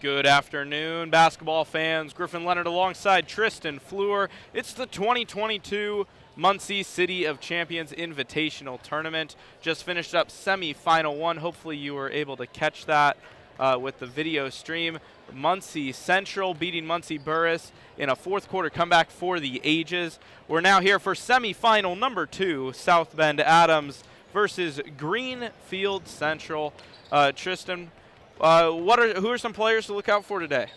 Good afternoon, basketball fans. Griffin Leonard alongside Tristan Fleur. It's the 2022 Muncie City of Champions Invitational Tournament. Just finished up semi-final one. Hopefully you were able to catch that with the video stream. Muncie Central beating Muncie Burris in a fourth quarter comeback for the ages. We're now here for semi-final number 2, South Bend Adams versus Greenfield Central. Tristan, who are some players to look out for today?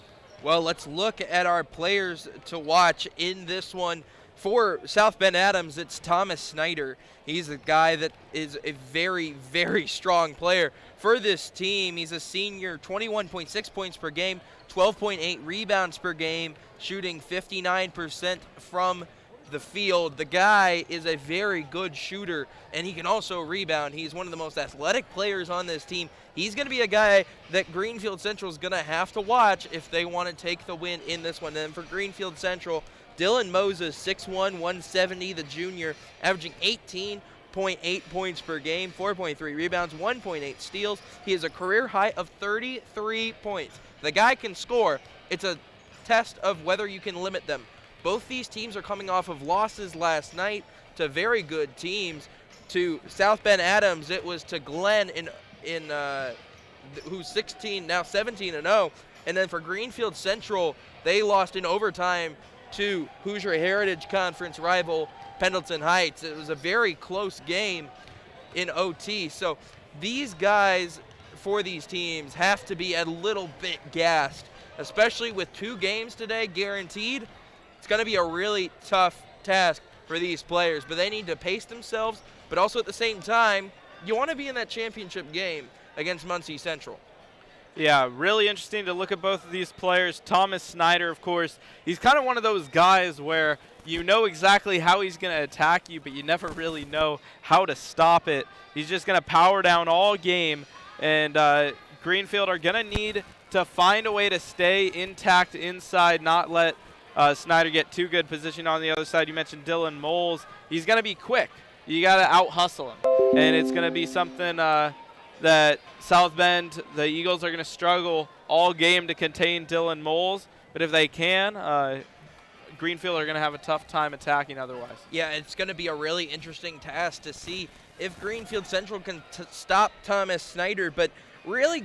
Well, let's look at our players to watch in this one. For South Bend Adams, it's Thomas Snyder. He's a guy that is a very, very strong player for this team. He's a senior, 21.6 points per game, 12.8 rebounds per game, shooting 59% from the field. The guy is a very good shooter, and he can also rebound. He's one of the most athletic players on this team. He's going to be a guy that Greenfield Central is going to have to watch if they want to take the win in this one. And for Greenfield Central, Dylan Moses, 6'1", 170, the junior, averaging 18.8 points per game, 4.3 rebounds, 1.8 steals. He has a career high of 33 points. The guy can score. It's a test of whether you can limit them. Both these teams are coming off of losses last night to very good teams. To South Bend Adams, it was to Glenn who's 16, now 17-0. And then for Greenfield Central, they lost in overtime to Hoosier Heritage Conference rival Pendleton Heights. It was a very close game in OT. So these guys for these teams have to be a little bit gassed, especially with 2 games today guaranteed. It's going to be a really tough task for these players, but they need to pace themselves. But also at the same time, you want to be in that championship game against Muncie Central. Yeah, really interesting to look at both of these players. Thomas Snyder, of course, he's kind of one of those guys where you know exactly how he's going to attack you, but you never really know how to stop it. He's just going to power down all game, and Greenfield are going to need to find a way to stay intact inside, not let Snyder get too good position on the other side. You mentioned Dylan Moles. He's going to be quick. You got to out-hustle him, and it's going to be something that South Bend, the Eagles, are going to struggle all game to contain Dylan Moles. But if they can, Greenfield are going to have a tough time attacking otherwise. Yeah, it's going to be a really interesting task to see if Greenfield Central can stop Thomas Snyder. But really,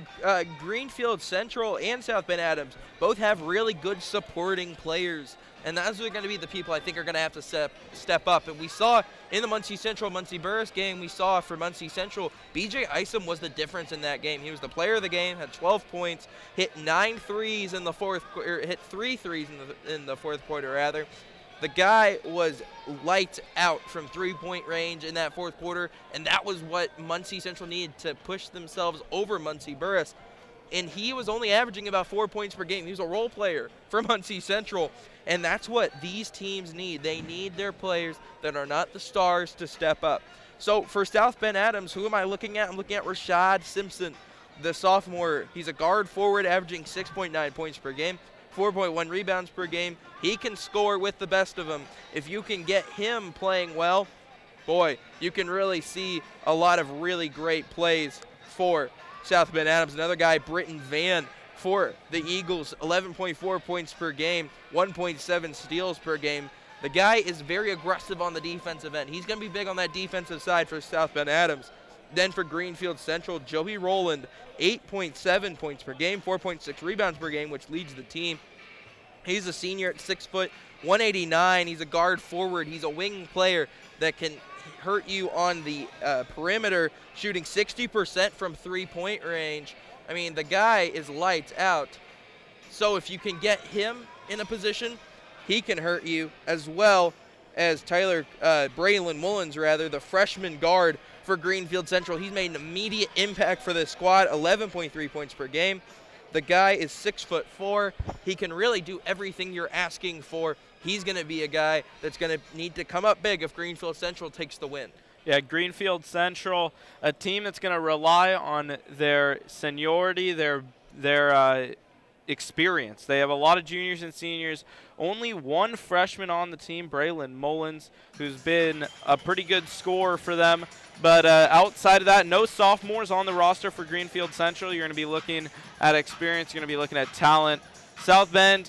Greenfield Central and South Bend Adams both have really good supporting players. And those are going to be the people I think are going to have to step up. And we saw in the Muncie Central-Muncie Burris game, we saw for Muncie Central, B.J. Isom was the difference in that game. He was the player of the game, had 12 points, hit 9 threes in the fourth quarter, hit 3 threes in the fourth quarter, rather. The guy was lights out from three-point range in that fourth quarter, and that was what Muncie Central needed to push themselves over Muncie Burris. And he was only averaging about 4 points per game. He was a role player for Muncie Central, and that's what these teams need. They need their players that are not the stars to step up. So for South Bend Adams, who am I looking at? I'm looking at Rashad Simpson, the sophomore. He's a guard forward averaging 6.9 points per game, 4.1 rebounds per game. He can score with the best of them. If you can get him playing well, boy, you can really see a lot of really great plays for South Bend Adams. Another guy, Britton Van, for the Eagles, 11.4 points per game, 1.7 steals per game. The guy is very aggressive on the defensive end. He's going to be big on that defensive side for South Bend Adams. Then for Greenfield Central, Joey Rowland, 8.7 points per game, 4.6 rebounds per game, which leads the team. He's a senior at 6 foot, 189. He's a guard forward. He's a wing player that can hurt you on the perimeter, shooting 60% from three-point range. I mean, the guy is lights out. So if you can get him in a position, he can hurt you, as well as Braylon Mullins, the freshman guard for Greenfield Central. He's made an immediate impact for this squad, 11.3 points per game. The guy is 6'4". He can really do everything you're asking for. He's going to be a guy that's going to need to come up big if Greenfield Central takes the win. Yeah, Greenfield Central, a team that's going to rely on their seniority, their experience. They have a lot of juniors and seniors. Only one freshman on the team, Braylon Mullins, who's been a pretty good scorer for them. But outside of that, no sophomores on the roster for Greenfield Central. You're going to be looking at experience. You're going to be looking at talent. South Bend,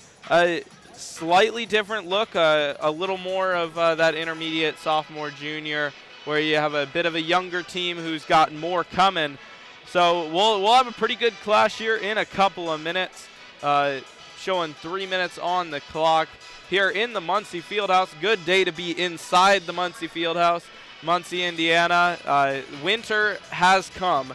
slightly different look, a little more of that intermediate sophomore, junior, where you have a bit of a younger team who's got more coming. So we'll have a pretty good clash here in a couple of minutes, showing 3 minutes on the clock here in the Muncie Fieldhouse. Good day to be inside the Muncie Fieldhouse, Muncie, Indiana. Winter has come.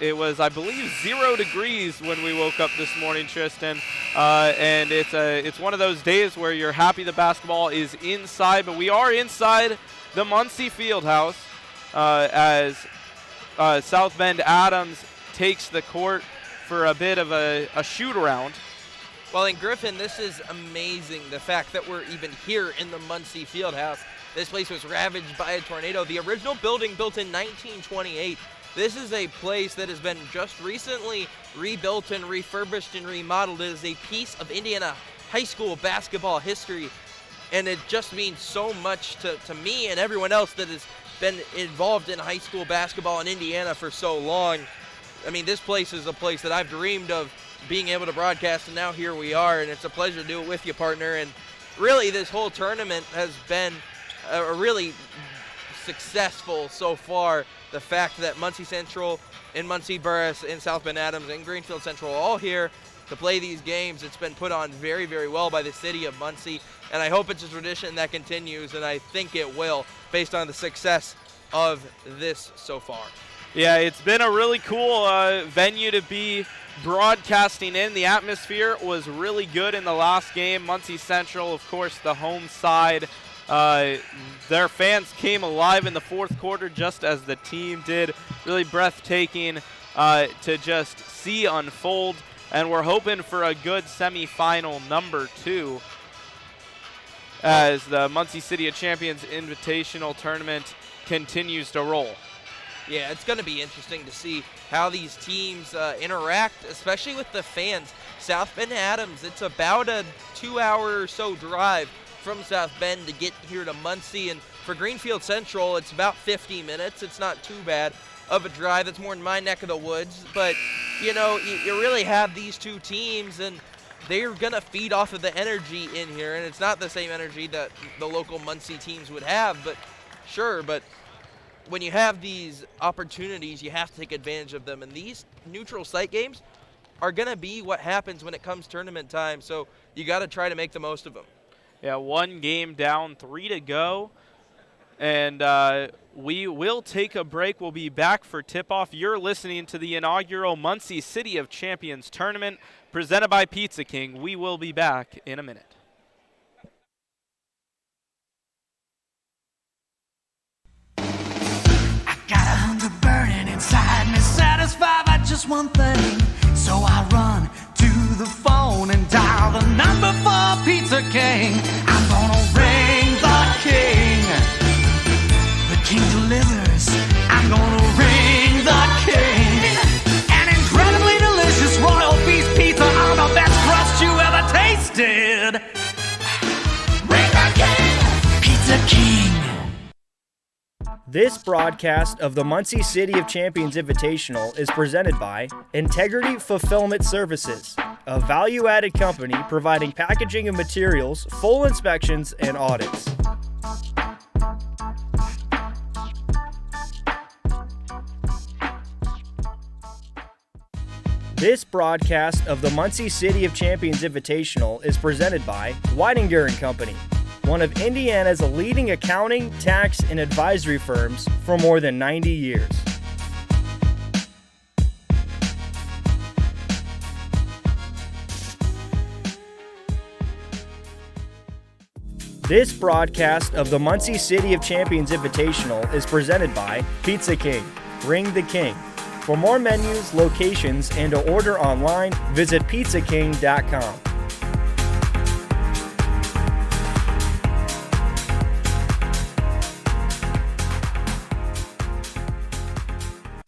It was, I believe, 0 degrees when we woke up this morning, Tristan. And it's one of those days where you're happy the basketball is inside, but we are inside the Muncie Fieldhouse as South Bend Adams takes the court for a bit of a shoot-around. Well, in Griffin, this is amazing, the fact that we're even here in the Muncie Fieldhouse. This place was ravaged by a tornado. The original building, built in 1928. This is a place that has been just recently rebuilt and refurbished and remodeled. It is a piece of Indiana high school basketball history, and it just means so much to me and everyone else that has been involved in high school basketball in Indiana for so long. I mean, this place is a place that I've dreamed of being able to broadcast, and now here we are, and it's a pleasure to do it with you, partner. And really, this whole tournament has been a really successful so far. The fact that Muncie Central and Muncie Burris and South Bend Adams and Greenfield Central are all here to play these games. It's been put on very, very well by the city of Muncie, and I hope it's a tradition that continues, and I think it will based on the success of this so far. Yeah, it's been a really cool venue to be broadcasting in. The atmosphere was really good in the last game. Muncie Central, of course, the home side. Their fans came alive in the fourth quarter just as the team did. Really breathtaking to just see unfold. And we're hoping for a good semifinal number 2 as the Muncie City of Champions Invitational Tournament continues to roll. Yeah, it's going to be interesting to see how these teams interact, especially with the fans. South Bend Adams, it's about a 2-hour or so drive from South Bend to get here to Muncie, and for Greenfield Central, it's about 50 minutes. It's not too bad of a drive. It's more in my neck of the woods, but you know, you really have these two teams, and they're gonna feed off of the energy in here, and it's not the same energy that the local Muncie teams would have, but sure. But when you have these opportunities, you have to take advantage of them, and these neutral site games are gonna be what happens when it comes tournament time, so you got to try to make the most of them. Yeah, 1 game down, 3 to go. And we will take a break. We'll be back for tip-off. You're listening to the inaugural Muncie City of Champions Tournament presented by Pizza King. We will be back in a minute. I got a hunger burning inside me, satisfied by just one thing. So I run to the phone and dial the number for Pizza King. I'm gonna ring the king. The king delivers. I'm gonna ring the king. An incredibly delicious royal beef pizza on the best crust you ever tasted. Ring the king. Pizza King. This broadcast of the Muncie City of Champions Invitational is presented by Integrity Fulfillment Services, a value-added company providing packaging and materials, full inspections, and audits. This broadcast of the Muncie City of Champions Invitational is presented by Weidinger & Company, one of Indiana's leading accounting, tax, and advisory firms for more than 90 years. This broadcast of the Muncie City of Champions Invitational is presented by Pizza King. Ring the King. For more menus, locations, and to order online, visit pizzaking.com.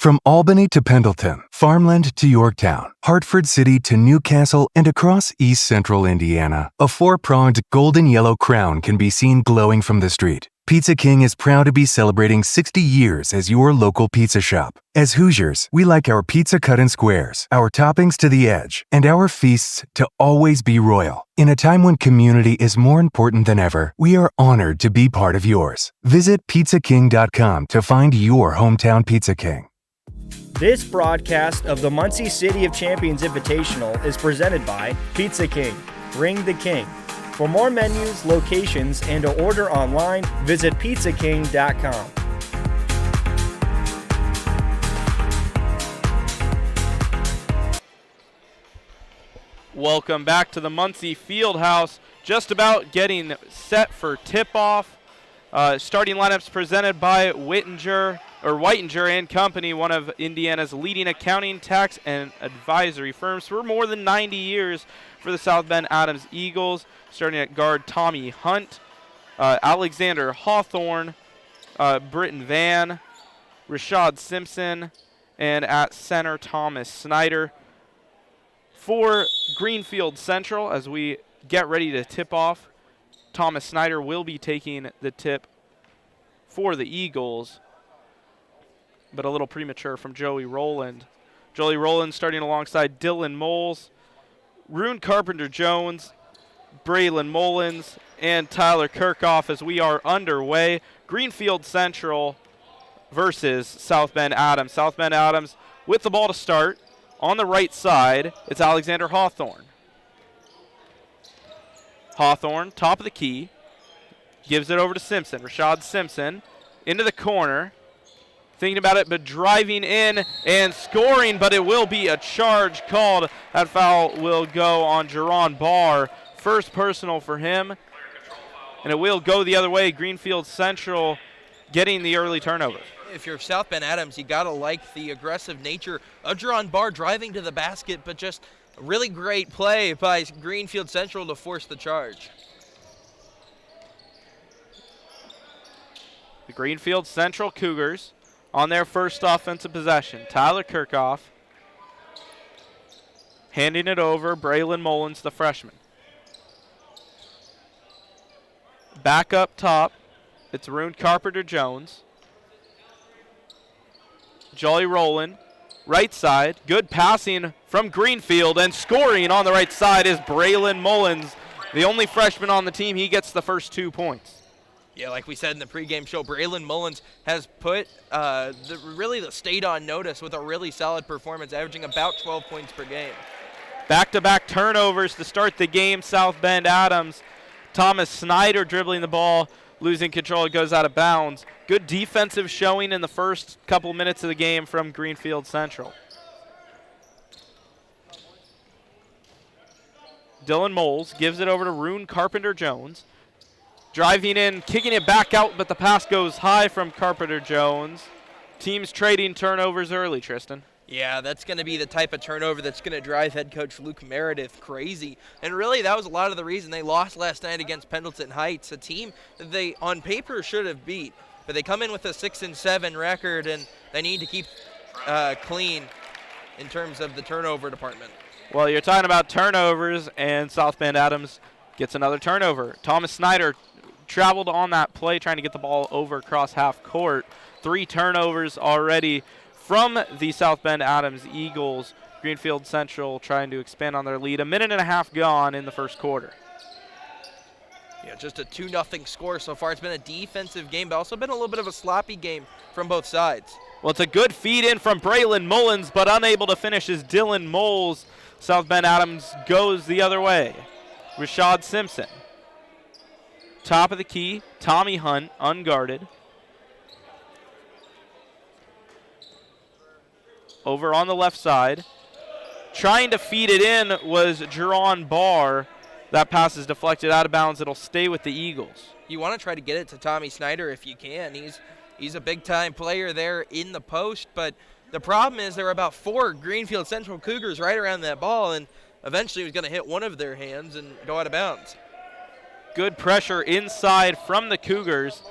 From Albany to Pendleton, Farmland to Yorktown, Hartford City to Newcastle, and across East Central Indiana, a four-pronged golden yellow crown can be seen glowing from the street. Pizza King is proud to be celebrating 60 years as your local pizza shop. As Hoosiers, we like our pizza cut in squares, our toppings to the edge, and our feasts to always be royal. In a time when community is more important than ever, we are honored to be part of yours. Visit pizzaking.com to find your hometown Pizza King. This broadcast of the Muncie City of Champions Invitational is presented by Pizza King. Bring the king. For more menus, locations, and to order online, visit pizzaking.com. Welcome back to the Muncie Fieldhouse. Just about getting set for tip-off. Starting lineups presented by Whittinger and Company, one of Indiana's leading accounting, tax, and advisory firms for more than 90 years for the South Bend Adams Eagles. Starting at guard, Tommy Hunt, Alexander Hawthorne, Britton Van, Rashad Simpson, and at center, Thomas Snyder. For Greenfield Central, as we get ready to tip off, Thomas Snyder will be taking the tip for the Eagles, but a little premature from Joey Rowland. Joey Rowland starting alongside Dylan Moles, Rune Carpenter-Jones, Braylon Mullins, and Tyler Kirchhoff as we are underway. Greenfield Central versus South Bend Adams. South Bend Adams with the ball to start. On the right side, it's Alexander Hawthorne. Hawthorne, top of the key, gives it over to Simpson. Rashad Simpson into the corner. Thinking about it, but driving in and scoring, but it will be a charge called. That foul will go on Jerron Barr. First personal for him, and it will go the other way. Greenfield Central getting the early turnover. If you're South Bend Adams, you got to like the aggressive nature of Jerron Barr driving to the basket, but just a really great play by Greenfield Central to force the charge. The Greenfield Central Cougars on their first offensive possession. Tyler Kirchhoff handing it over, Braylon Mullins, the freshman. Back up top, it's Rune Carpenter-Jones. Jolly Rowland, right side, good passing from Greenfield, and scoring on the right side is Braylon Mullins, the only freshman on the team. He gets the first 2 points. Yeah, like we said in the pregame show, Braylon Mullins has put the state on notice with a really solid performance, averaging about 12 points per game. Back-to-back turnovers to start the game. South Bend Adams. Thomas Snyder dribbling the ball, losing control. It goes out of bounds. Good defensive showing in the first couple minutes of the game from Greenfield Central. Dylan Moles gives it over to Rune Carpenter-Jones. Driving in, kicking it back out, but the pass goes high from Carpenter-Jones. Teams trading turnovers early, Tristan. Yeah, that's going to be the type of turnover that's going to drive head coach Luke Meredith crazy. And really, that was a lot of the reason they lost last night against Pendleton Heights, a team that they, on paper, should have beat. But they come in with a 6-7 record, and they need to keep clean in terms of the turnover department. Well, you're talking about turnovers, and South Bend Adams gets another turnover. Thomas Snyder traveled on that play, trying to get the ball over across half court. 3 turnovers already from the South Bend Adams Eagles. Greenfield Central trying to expand on their lead. 1.5 minutes gone in the first quarter. Yeah, just a 2-0 score so far. It's been a defensive game, but also been a little bit of a sloppy game from both sides. Well, it's a good feed in from Braylon Mullins, but unable to finish is Dylan Moles. South Bend Adams goes the other way. Rashad Simpson. Top of the key, Tommy Hunt, unguarded. Over on the left side. Trying to feed it in was Jerron Barr. That pass is deflected out of bounds. It'll stay with the Eagles. You want to try to get it to Tommy Snyder if you can. He's a big-time player there in the post, but the problem is there were about 4 Greenfield Central Cougars right around that ball, and eventually it was going to hit one of their hands and go out of bounds. Good pressure inside from the Cougars.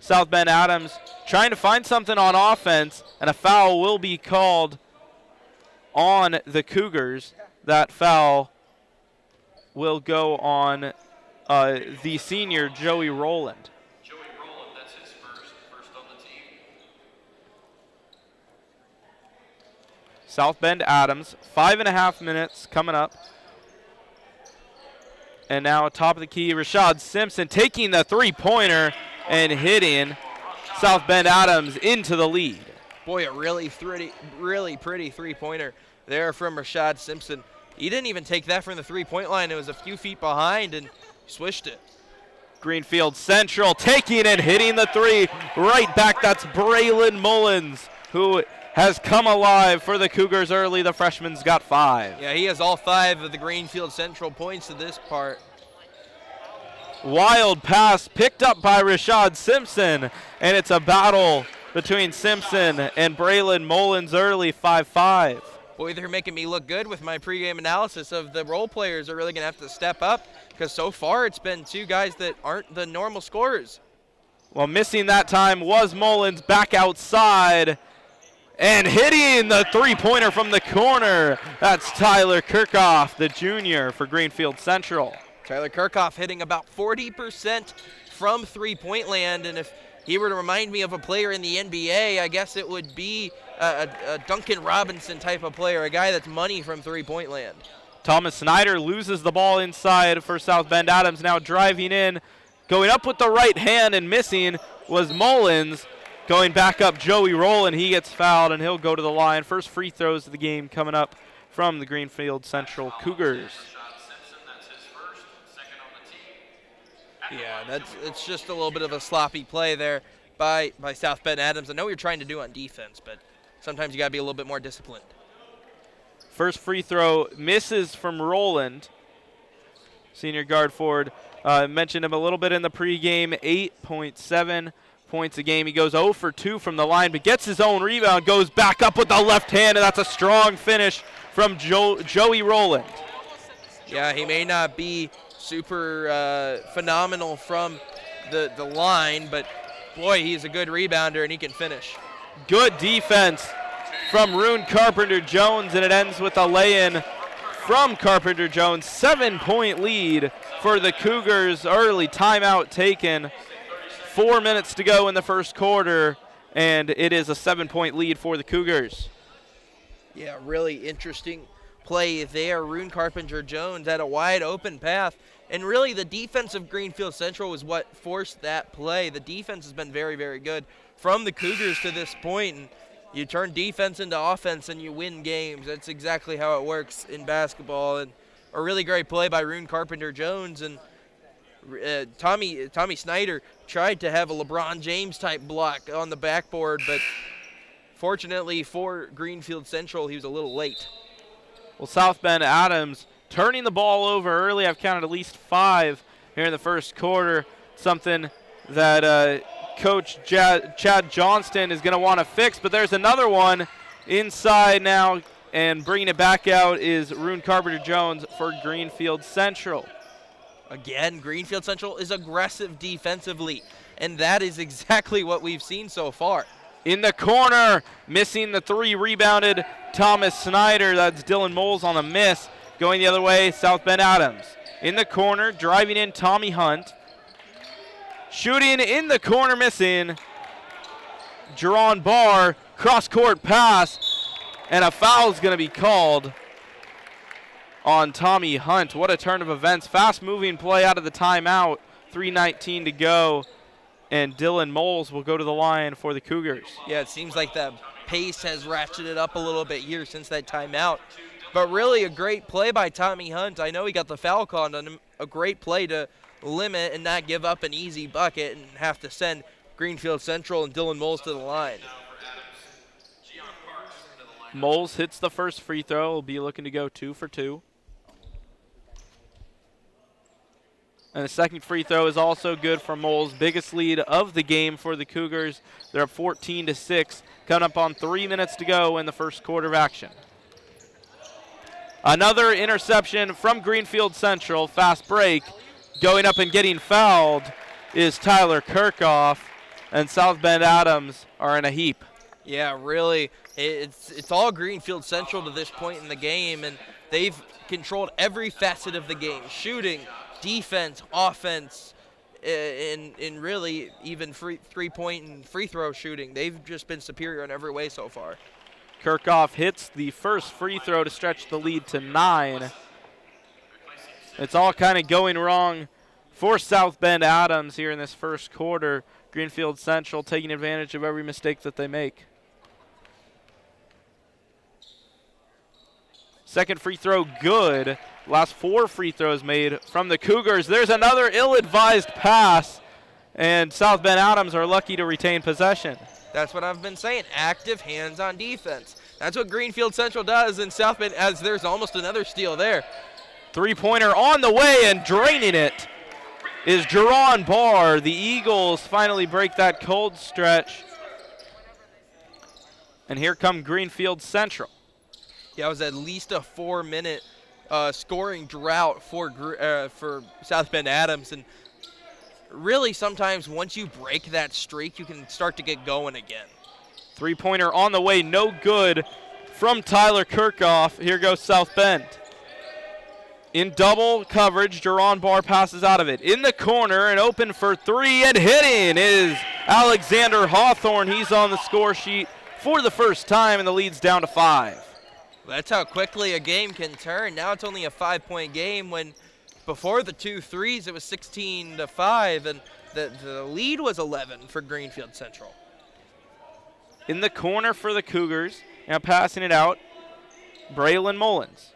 South Bend Adams trying to find something on offense, and a foul will be called on the Cougars. That foul will go on the senior, Joey Rowland. Joey Rowland, that's his first on the team. South Bend Adams, 5.5 minutes coming up. And now top of the key, Rashad Simpson taking the three-pointer and hitting South Bend Adams into the lead. Boy, a really pretty three-pointer there from Rashad Simpson. He didn't even take that from the three-point line. It was a few feet behind and swished it. Greenfield Central taking and hitting the three right back. That's Braylon Mullins, who has come alive for the Cougars early. The freshman's got 5. Yeah, he has all 5 of the Greenfield Central points to this part. Wild pass picked up by Rashad Simpson, and it's a battle between Simpson and Braylon Mullins early, 5-5. Boy, they're making me look good with my pregame analysis of the role players are really going to have to step up, because so far it's been 2 guys that aren't the normal scorers. Well, missing that time was Mullins, back outside and hitting the three-pointer from the corner. That's Tyler Kirchhoff, the junior for Greenfield Central. Tyler Kirchhoff hitting about 40% from three-point land, and if he were to remind me of a player in the NBA, I guess it would be a Duncan Robinson type of player, a guy that's money from three-point land. Thomas Snyder loses the ball inside for South Bend Adams, now driving in. Going up with the right hand and missing was Mullins. Going back up, Joey Rowland, he gets fouled, and he'll go to the line. First free throws of the game coming up from the Greenfield Central Cougars. Yeah, it's just a little bit of a sloppy play there by South Bend Adams. I know what you're trying to do on defense, but sometimes you got to be a little bit more disciplined. First free throw misses from Rowland, senior guard forward. Mentioned him a little bit in the pregame, 8.7 points a game. He goes 0 for 2 from the line, but gets his own rebound, goes back up with the left hand, and that's a strong finish from Joey Rowland. Yeah, he may not be super phenomenal from the line, but boy, he's a good rebounder and he can finish. Good defense from Rune Carpenter-Jones, and it ends with a lay-in from Carpenter-Jones. 7-point lead for the Cougars. Early timeout taken. 4 minutes to go in the first quarter, and it is a 7-point lead for the Cougars. Yeah, really interesting play there. Rune Carpenter-Jones had a wide open path, and really the defense of Greenfield Central was what forced that play. The defense has been very, very good from the Cougars to this point, and you turn defense into offense and you win games. That's exactly how it works in basketball, and a really great play by Rune Carpenter-Jones. And Tommy Snyder tried to have a LeBron James type block on the backboard, but fortunately for Greenfield Central, he was a little late. Well, South Bend Adams turning the ball over early. I've counted at least 5 here in the first quarter, something that Coach Chad Johnston is going to want to fix, but there's another one inside now, and bringing it back out is Rune Carpenter-Jones for Greenfield Central. Again, Greenfield Central is aggressive defensively, and that is exactly what we've seen so far. In the corner, missing the 3, rebounded Thomas Snyder. That's Dylan Moles on the miss. Going the other way, South Bend Adams. In the corner, driving in Tommy Hunt. Shooting in the corner, missing. Jerron Barr, cross-court pass, and a foul is going to be called on Tommy Hunt. What a turn of events. Fast-moving play out of the timeout. 3:19 to go, and Dylan Moles will go to the line for the Cougars. Yeah, it seems like the pace has ratcheted up a little bit here since that timeout. But really a great play by Tommy Hunt. I know he got the foul called on him. A great play to limit and not give up an easy bucket and have to send Greenfield Central and Dylan Moles to the line. Moles hits the first free throw. Will be looking to go 2 for 2. And the second free throw is also good for Moles. Biggest lead of the game for the Cougars. They're up 14-6. Coming up on 3 minutes to go in the first quarter of action. Another interception from Greenfield Central. Fast break. Going up and getting fouled is Tyler Kirchhoff. and South Bend Adams are in a heap. Yeah, really, it's all Greenfield Central to this point in the game, and they've controlled every facet of the game: shooting, defense, offense, in really even three-point and free throw shooting. They've just been superior in every way so far. Kirchhoff hits the first free throw to stretch the lead to 9. It's all kind of going wrong for South Bend Adams here in this first quarter. Greenfield Central taking advantage of every mistake that they make. Second free throw good. Last 4 free throws made from the Cougars. There's another ill-advised pass, and South Bend Adams are lucky to retain possession. That's what I've been saying, active hands-on defense. That's what Greenfield Central does in South Bend, as there's almost another steal there. Three-pointer on the way, and draining it is Jerron Barr. The Eagles finally break that cold stretch. And here come Greenfield Central. Yeah, it was at least a 4-minute scoring drought for South Bend Adams. And really, sometimes once you break that streak, you can start to get going again. Three-pointer on the way, no good from Tyler Kirchhoff. Here goes South Bend. In double coverage, Jerron Barr passes out of it. In the corner and open for 3, and hitting is Alexander Hawthorne. He's on the score sheet for the first time, and the lead's down to 5. That's how quickly a game can turn. Now it's only a 5-point game, when before the 2 threes it was 16-5, and the lead was 11 for Greenfield Central. In the corner for the Cougars, now passing it out, Braylon Mullins.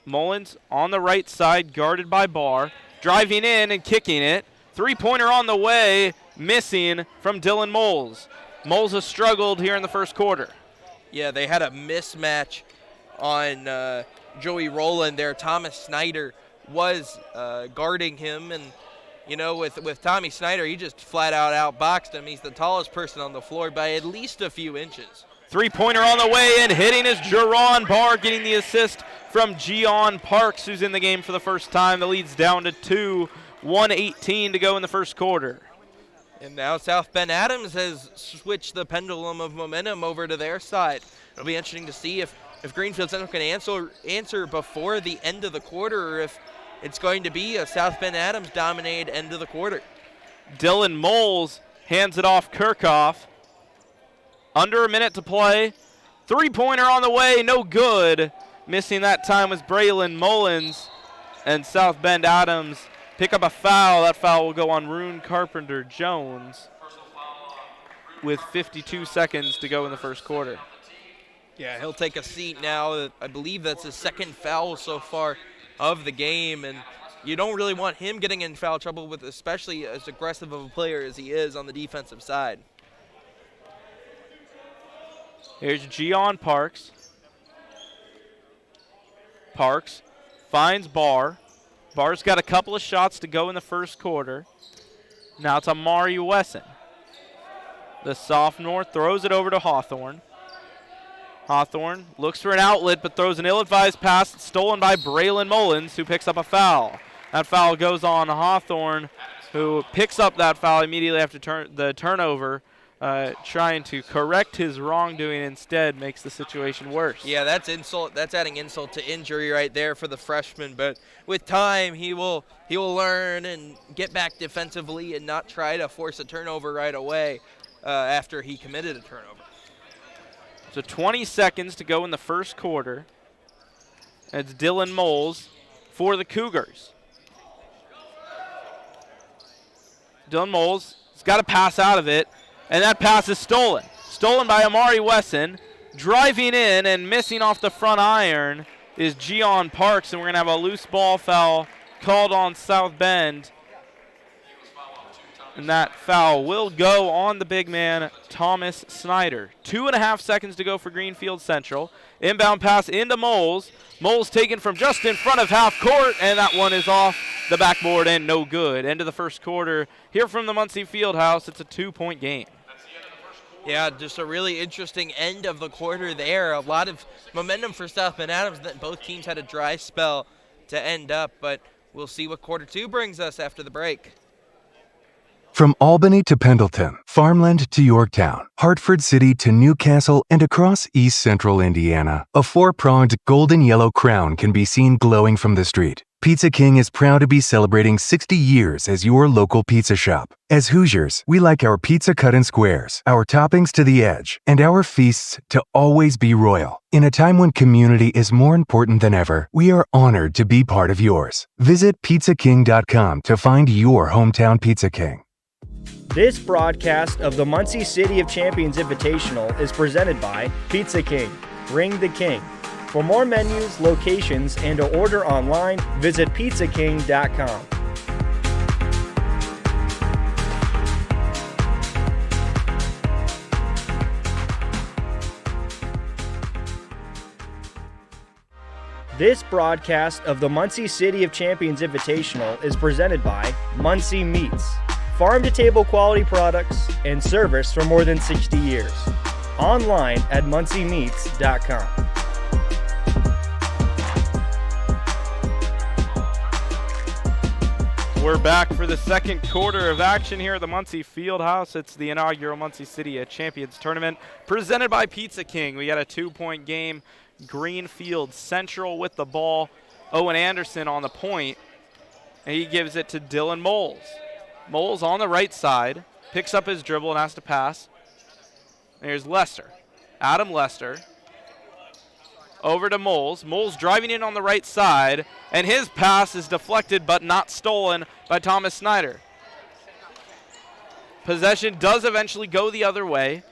Mullins on the right side, guarded by Barr, driving in and kicking it. Three-pointer on the way, missing from Dylan Moles. Moles has struggled here in the first quarter. Yeah, they had a mismatch on Joey Rowland there. Thomas Snyder was guarding him, and you know, with Tommy Snyder, he just flat out outboxed him. He's the tallest person on the floor by at least a few inches. Three-pointer on the way, and hitting is Jerron Barr, getting the assist from Gian Parks, who's in the game for the first time. The lead's down to 2, 1:18 to go in the first quarter. And now South Bend Adams has switched the pendulum of momentum over to their side. It'll be interesting to see if Greenfield Central can answer before the end of the quarter, or if it's going to be a South Bend Adams dominated end of the quarter. Dylan Moles hands it off Kirchhoff. Under a minute to play. Three-pointer on the way, no good. Missing that time was Braylon Mullins, and South Bend Adams pick up a foul. That foul will go on Rune Carpenter-Jones with 52 seconds to go in the first quarter. Yeah, he'll take a seat now. I believe that's his second foul so far of the game, and you don't really want him getting in foul trouble with especially as aggressive of a player as he is on the defensive side. Here's Gian Parks. Parks finds Barr. Barr's got a couple of shots to go in the first quarter. Now it's Amari Wesson. The sophomore throws it over to Hawthorne. Hawthorne looks for an outlet but throws an ill-advised pass. It's stolen by Braylon Mullins, who picks up a foul. That foul goes on Hawthorne, who picks up that foul immediately after the turnover. Trying to correct his wrongdoing, instead makes the situation worse. Yeah, that's insult. That's adding insult to injury right there for the freshman. But with time, he will learn and get back defensively and not try to force a turnover right away after he committed a turnover. So 20 seconds to go in the first quarter. It's Dylan Moles for the Cougars. Dylan Moles has got to pass out of it. And that pass is stolen. Stolen by Amari Wesson. Driving in and missing off the front iron is Gian Parks. And we're going to have a loose ball foul called on South Bend. And that foul will go on the big man, Thomas Snyder. 2.5 seconds to go for Greenfield Central. Inbound pass into Moles. Moles taken from just in front of half court, and that one is off the backboard and no good. End of the first quarter. Here from the Muncie Fieldhouse, it's a 2-point game. Yeah, just a really interesting end of the quarter there. A lot of momentum for South Bend Adams. Both teams had a dry spell to end up, but we'll see what quarter 2 brings us after the break. From Albany to Pendleton, farmland to Yorktown, Hartford City to Newcastle, and across East Central Indiana, a four-pronged golden yellow crown can be seen glowing from the street. Pizza King is proud to be celebrating 60 years as your local pizza shop. As Hoosiers, we like our pizza cut in squares, our toppings to the edge, and our feasts to always be royal. In a time when community is more important than ever, we are honored to be part of yours. Visit pizzaking.com to find your hometown Pizza King. This broadcast of the Muncie City of Champions Invitational is presented by Pizza King. Ring the King. For more menus, locations, and to order online, visit pizzaking.com. This broadcast of the Muncie City of Champions Invitational is presented by Muncie Meats. Farm-to-table quality products and service for more than 60 years. Online at munciemeats.com. We're back for the second quarter of action here at the Muncie Fieldhouse. It's the inaugural Muncie City of Champions tournament presented by Pizza King. We got a 2-point game. Greenfield Central with the ball. Owen Anderson on the point, and he gives it to Dylan Moles. Moles on the right side, picks up his dribble and has to pass. And here's Lester. Adam Lester. Over to Moles. Moles driving in on the right side, and his pass is deflected but not stolen by Thomas Snyder. Possession does eventually go the other way.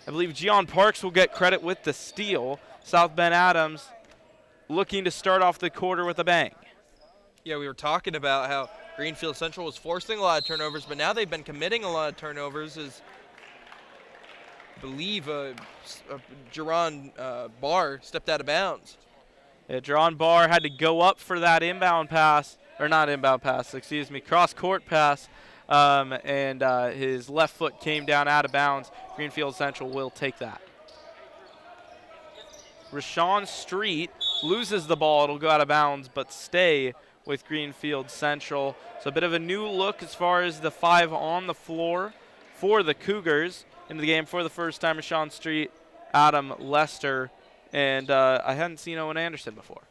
I believe Gian Parks will get credit with the steal. South Bend Adams looking to start off the quarter with a bang. Yeah, we were talking about how Greenfield Central was forcing a lot of turnovers, but now they've been committing a lot of turnovers as I believe Jerron Barr stepped out of bounds. Yeah, Jerron Barr had to go up for that inbound pass, or not inbound pass, excuse me, cross-court pass, and his left foot came down out of bounds. Greenfield Central will take that. Rashawn Street loses the ball. It'll go out of bounds, but stay with Greenfield Central. So a bit of a new look as far as the 5 on the floor for the Cougars. Into the game for the first time, Rashawn Street, Adam Lester, and I hadn't seen Owen Anderson before.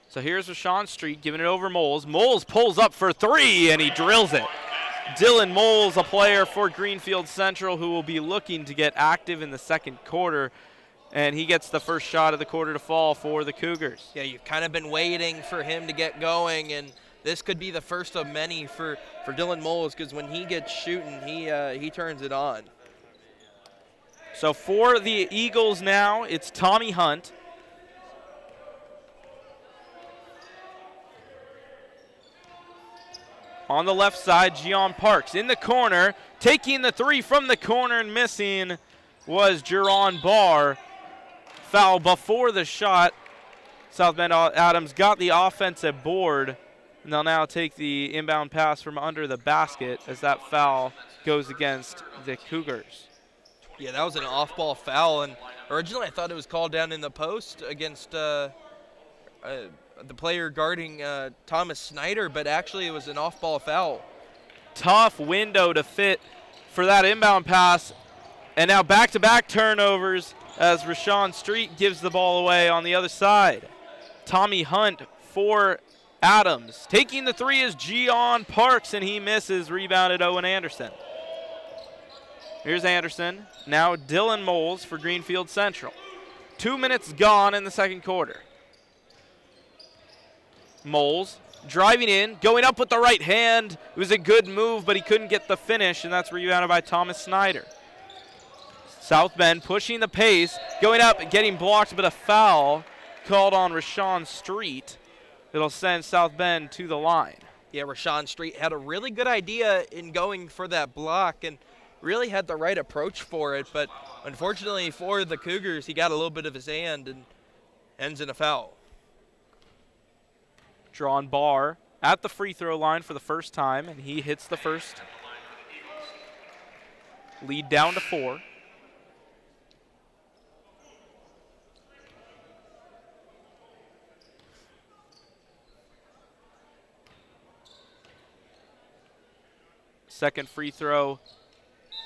So here's Rashawn Street giving it over Moles. Moles pulls up for 3, and he drills it. Dylan Moles, a player for Greenfield Central who will be looking to get active in the second quarter, and he gets the first shot of the quarter to fall for the Cougars. Yeah, you've kind of been waiting for him to get going, and this could be the first of many for Dylan Moles, because when he gets shooting, he turns it on. So for the Eagles now, it's Tommy Hunt. On the left side, Gian Parks in the corner, taking the 3 from the corner and missing was Jerron Barr. Foul before the shot. South Bend Adams got the offensive board, and they'll now take the inbound pass from under the basket as that foul goes against the Cougars. Yeah, that was an off-ball foul, and originally I thought it was called down in the post against the player guarding Thomas Snyder, but actually it was an off-ball foul. Tough window to fit for that inbound pass, and now back-to-back turnovers as Rashawn Street gives the ball away on the other side. Tommy Hunt for Adams. Taking the 3 is Gian Parks, and he misses. Rebounded Owen Anderson. Here's Anderson. Now Dylan Moles for Greenfield Central. 2 minutes gone in the second quarter. Moles driving in, going up with the right hand. It was a good move, but he couldn't get the finish, and that's rebounded by Thomas Snyder. South Bend pushing the pace, going up and getting blocked, but a foul called on Rashawn Street. It'll send South Bend to the line. Yeah, Rashawn Street had a really good idea in going for that block and really had the right approach for it, but unfortunately for the Cougars, he got a little bit of his hand and ends in a foul. Drawn Barr at the free throw line for the first time, and he hits the first. Lead down to 4. Second free throw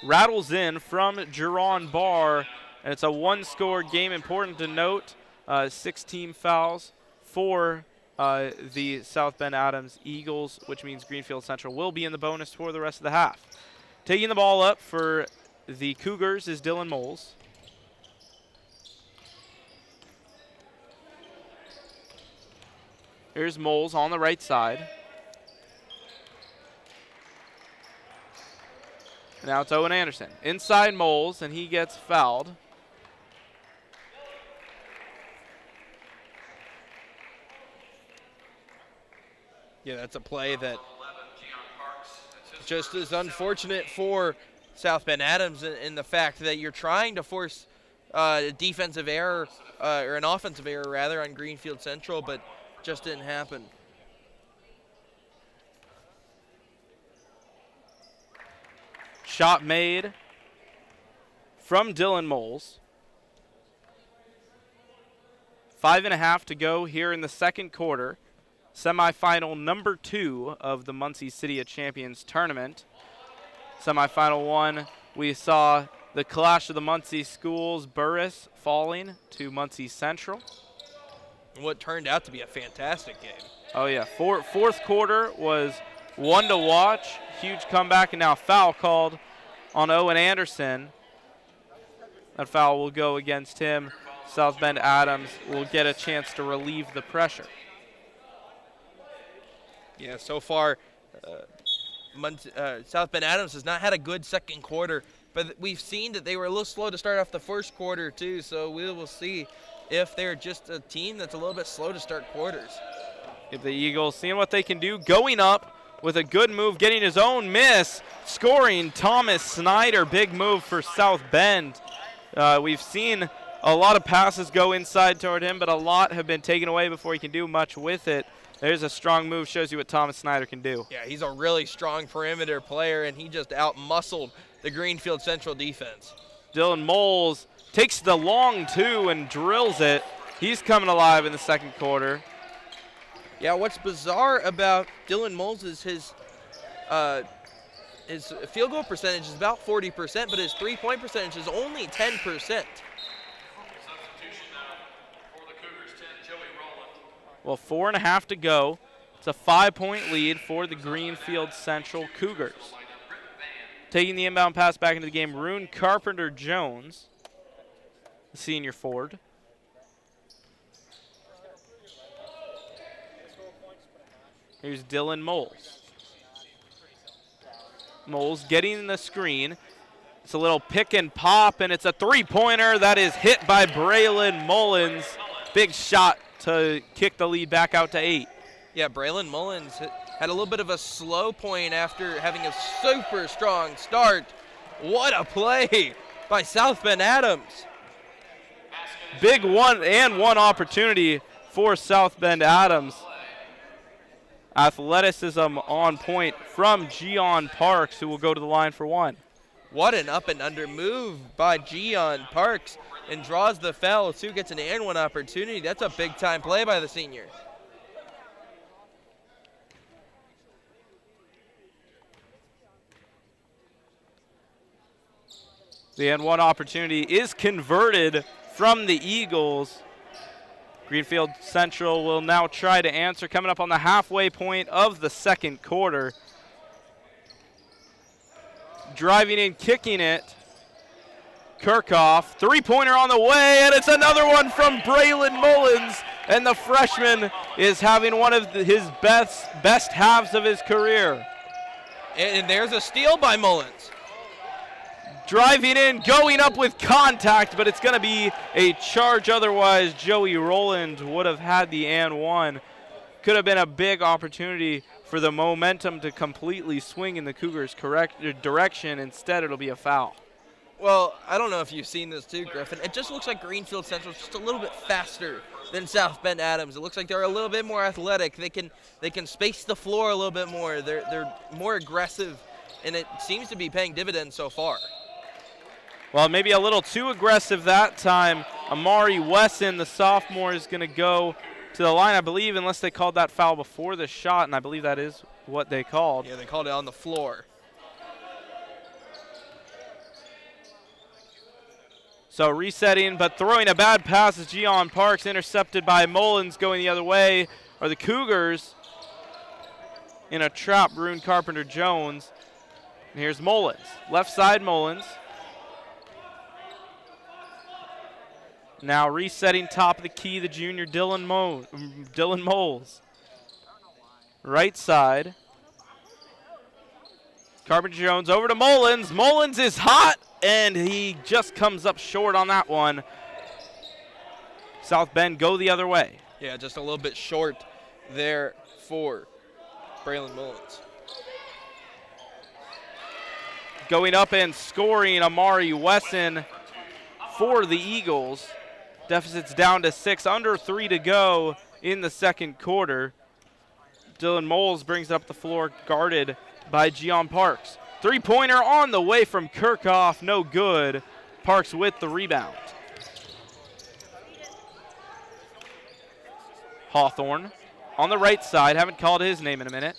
rattles in from Jerron Barr, and it's a one-score game. Important to note, 6 team fouls for the South Bend Adams Eagles, which means Greenfield Central will be in the bonus for the rest of the half. Taking the ball up for the Cougars is Dylan Moles. Here's Moles on the right side. Now it's Owen Anderson. Inside Moles, and he gets fouled. Yeah, that's a play that just is unfortunate for South Bend Adams in the fact that you're trying to force a defensive error, or an offensive error rather, on Greenfield Central, but just didn't happen. Shot made from Dylan Moles. 5.5 to go here in the second quarter. Semifinal number 2 of the Muncie City of Champions tournament. Semifinal 1, we saw the clash of the Muncie schools, Burris falling to Muncie Central. What turned out to be a fantastic game. Oh yeah, fourth quarter was one to watch. Huge comeback, and now foul called on Owen Anderson. That foul will go against him. South Bend Adams will get a chance to relieve the pressure. Yeah, so far, South Bend Adams has not had a good second quarter, but we've seen that they were a little slow to start off the first quarter too, so we will see if they're just a team that's a little bit slow to start quarters. If the Eagles seeing what they can do, going up with a good move, getting his own miss, scoring Thomas Snyder. Big move for South Bend. We've seen a lot of passes go inside toward him, but a lot have been taken away before he can do much with it. There's a strong move, shows you what Thomas Snyder can do. Yeah, he's a really strong perimeter player, and he just out-muscled the Greenfield Central defense. Dylan Moles takes the long 2 and drills it. He's coming alive in the second quarter. Yeah, what's bizarre about Dylan Moles is his field goal percentage is about 40%, but his three-point percentage is only 10%. Substitution now for the Cougars, 10, Joey Rowland. Well, 4.5 to go. It's a 5-point lead for the Greenfield Central Cougars. Taking the inbound pass back into the game, Rune Carpenter-Jones, the senior forward. Here's Dylan Moles. Moles getting the screen. It's a little pick and pop, and it's a three-pointer that is hit by Braylon Mullins. Big shot to kick the lead back out to 8. Yeah, Braylon Mullins had a little bit of a slow point after having a super strong start. What a play by South Bend Adams. Big one opportunity for South Bend Adams. Athleticism on point from Gian Parks, who will go to the line for 1. What an up and under move by Gian Parks, and draws the foul. Sue gets an and 1 opportunity. That's a big time play by the senior. The and 1 opportunity is converted from the Eagles. Greenfield Central will now try to answer, coming up on the halfway point of the second quarter. Driving in, kicking it, Kirchhoff. Three-pointer on the way, and it's another one from Braylon Mullins. And the freshman is having one of his best halves of his career. And there's a steal by Mullins. Driving in, going up with contact, but it's going to be a charge. Otherwise, Joey Rowland would have had the and 1. Could have been a big opportunity for the momentum to completely swing in the Cougars' correct direction. Instead, it'll be a foul. Well, I don't know if you've seen this too, Griffin. It just looks like Greenfield Central is just a little bit faster than South Bend Adams. It looks like they're a little bit more athletic. They can space the floor a little bit more. They're more aggressive, and it seems to be paying dividends so far. Well, maybe a little too aggressive that time. Amari Wesson, the sophomore, is going to go to the line, I believe, unless they called that foul before the shot, and I believe that is what they called. Yeah, they called it on the floor. So resetting, but throwing a bad pass is Gian Parks, intercepted by Mullins going the other way. Are the Cougars in a trap, Brune Carpenter-Jones. And here's Mullins, left side Mullins. Now resetting top of the key, the junior Dylan Moles. Right side. Carpenter-Jones over to Mullins. Mullins is hot, and he just comes up short on that one. South Bend go the other way. Yeah, just a little bit short there for Braylon Mullins. Going up and scoring, Amari Wesson for the Eagles. Deficit's down to 6, under 3 to go in the second quarter. Dylan Moles brings it up the floor, guarded by Gian Parks. Three-pointer on the way from Kirchhoff, no good. Parks with the rebound. Hawthorne on the right side, haven't called his name in a minute.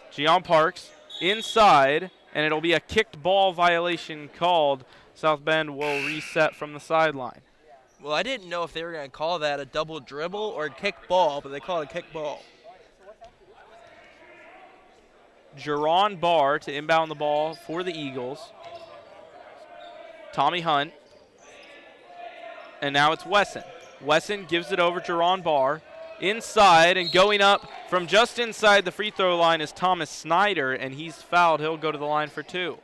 Gian Parks inside, and it'll be a kicked ball violation called. South Bend will reset from the sideline. Well, I didn't know if they were going to call that a double dribble or a kick ball, but they call it a kick ball. Jerron Barr to inbound the ball for the Eagles. Tommy Hunt. And now it's Wesson. Wesson gives it over to Jerron Barr. Inside, and going up from just inside the free throw line is Thomas Snyder, and he's fouled. He'll go to the line for 2.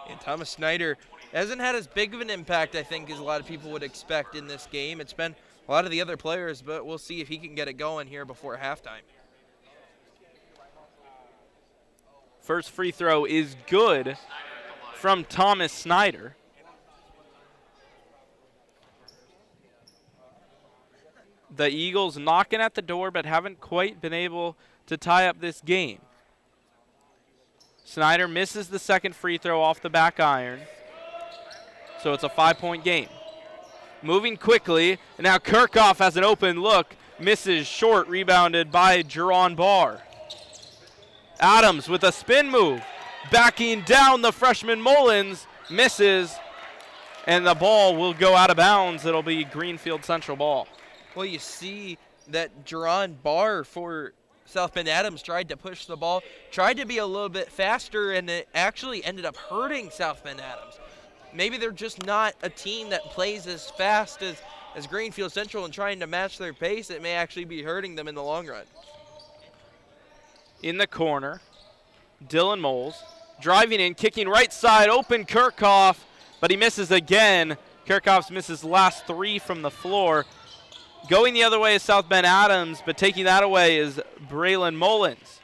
And Thomas Snyder hasn't had as big of an impact, I think, as a lot of people would expect in this game. It's been a lot of the other players, but we'll see if he can get it going here before halftime. First free throw is good from Thomas Snyder. The Eagles knocking at the door, but haven't quite been able to tie up this game. Snyder misses the second free throw off the back iron. So it's a 5-point game. Moving quickly, and now Kirchhoff has an open look. Misses short, rebounded by Jerron Barr. Adams with a spin move. Backing down the freshman Mullins. Misses, and the ball will go out of bounds. It'll be Greenfield Central ball. Well, you see that Jerron Barr for South Bend Adams tried to push the ball, tried to be a little bit faster, and it actually ended up hurting South Bend Adams. Maybe they're just not a team that plays as fast as Greenfield Central, and trying to match their pace, it may actually be hurting them in the long run. In the corner, Dylan Moles driving in, kicking right side, open Kirchhoff, but he misses again. Kirchhoff misses last 3 from the floor. Going the other way is South Bend Adams, but taking that away is Braylon Mullins.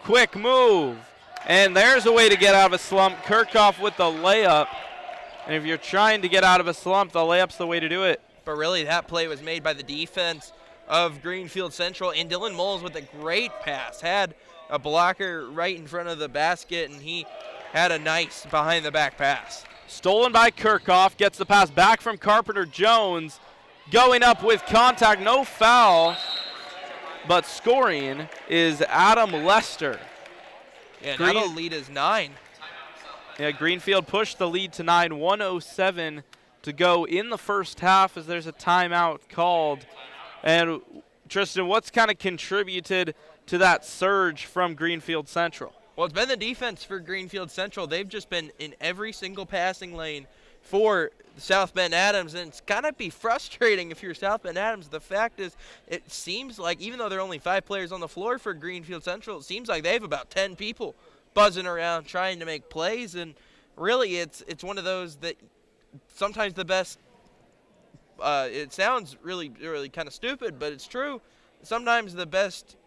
Quick move, and there's a way to get out of a slump. Kirchhoff with the layup, and if you're trying to get out of a slump, the layup's the way to do it. But really, that play was made by the defense of Greenfield Central, and Dylan Moles with a great pass. Had a blocker right in front of the basket, and he had a nice behind-the-back pass. Stolen by Kirchhoff, gets the pass back from Carpenter-Jones. Going up with contact, no foul, but scoring is Adam Lester. Yeah, now the lead is 9. Yeah, Greenfield pushed the lead to 9, 1:07 to go in the first half as there's a timeout called. And Tristan, what's kind of contributed to that surge from Greenfield Central? Well, it's been the defense for Greenfield Central. They've just been in every single passing lane for South Bend Adams, and it's gotta be frustrating if you're South Bend Adams. The fact is, it seems like even though there are only 5 players on the floor for Greenfield Central, it seems like they have about 10 people buzzing around trying to make plays, and really it's one of those that sometimes the best, it sounds really kind of stupid, but it's true. Sometimes the best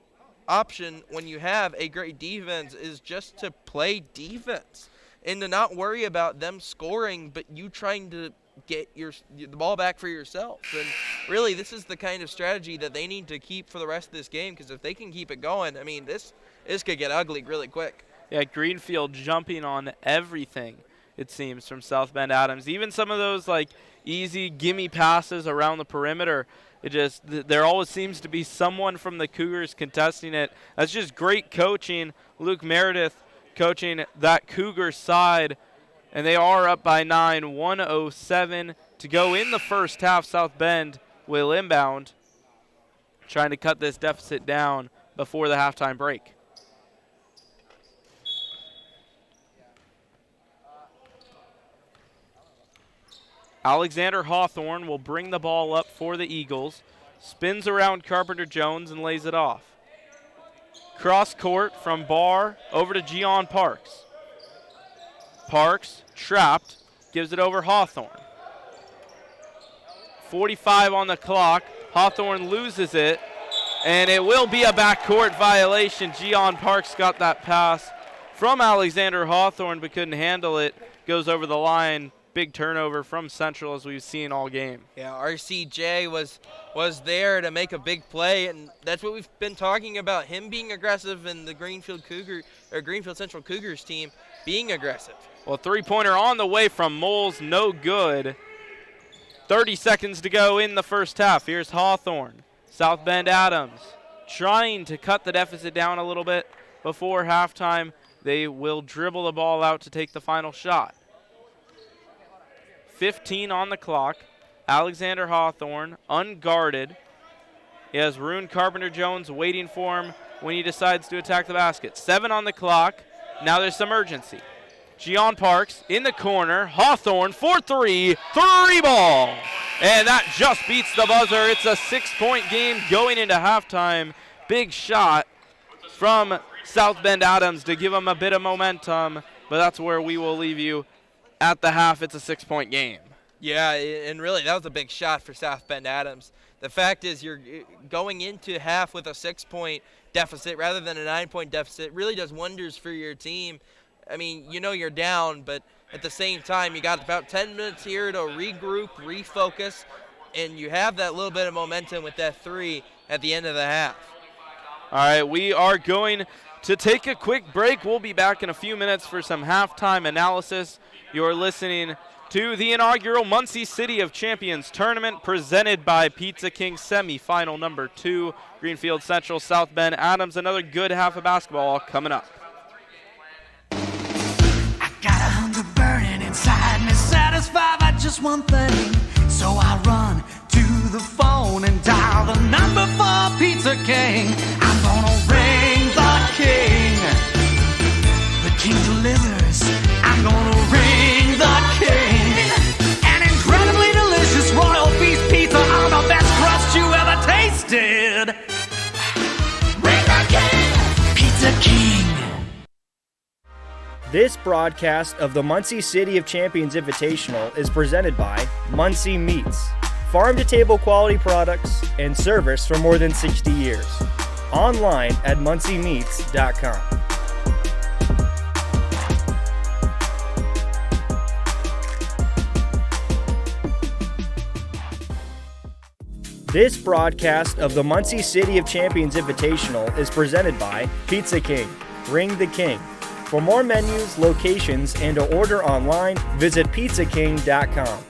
option when you have a great defense is just to play defense and to not worry about them scoring, but you trying to get the ball back for yourself. And really, this is the kind of strategy that they need to keep for the rest of this game, because if they can keep it going, I mean, this could get ugly really quick. Yeah, Greenfield jumping on everything, it seems, from South Bend Adams. Even some of those, like, easy gimme passes around the perimeter, there always seems to be someone from the Cougars contesting it. That's just great coaching. Luke Meredith coaching that Cougar side And they are up by 9, 1:07 to go in the first half. South Bend will inbound, trying to cut this deficit down before the halftime break. Alexander Hawthorne will bring the ball up for the Eagles. Spins around Carpenter Jones and lays it off. Cross court from Barr over to Gian Parks. Parks, trapped, gives it over Hawthorne. 45 on the clock. Hawthorne loses it, and it will be a backcourt violation. Gian Parks got that pass from Alexander Hawthorne but couldn't handle it. Goes over the line. Big turnover from Central, as we've seen all game. Yeah, RCJ was there to make a big play, and that's what we've been talking about, him being aggressive and the Greenfield Central Cougars team being aggressive. Well, three-pointer on the way from Moles, no good. 30 seconds to go in the first half. Here's Hawthorne. South Bend Adams trying to cut the deficit down a little bit before halftime. They will dribble the ball out to take the final shot. 15 on the clock. Alexander Hawthorne unguarded. He has Rune Carpenter Jones waiting for him when he decides to attack the basket. 7 on the clock. Now there's some urgency. Gian Parks in the corner. Hawthorne for three ball. And that just beats the buzzer. It's a 6-point game going into halftime. Big shot from South Bend Adams to give them a bit of momentum, but that's where we will leave you. At the half, it's a 6-point game. Yeah, and really that was a big shot for South Bend Adams. The fact is you're going into half with a 6-point deficit rather than a 9-point deficit really does wonders for your team. I mean, you know you're down, but at the same time you got about 10 minutes here to regroup, refocus, and you have that little bit of momentum with that three at the end of the half. All right, we are going to take a quick break. We'll be back in a few minutes for some halftime analysis. You're listening to the inaugural Muncie City of Champions tournament presented by Pizza King, semifinal number 2. Greenfield Central, South Bend Adams. Another good half of basketball coming up. I got a hunger burning inside me, satisfied by just one thing. So I run to the phone and dial the number for Pizza King. I'm gonna ring the king. The king delivers. I'm gonna ring the king. An incredibly delicious royal feast pizza on the best crust you ever tasted. Ring the king. Pizza King. This broadcast of the Muncie City of Champions Invitational is presented by Muncie Meats, farm-to-table quality products and service for more than 60 years. Online at munciemeats.com. This broadcast of the Muncie City of Champions Invitational is presented by Pizza King. Ring the King. For more menus, locations, and to order online, visit pizzaking.com.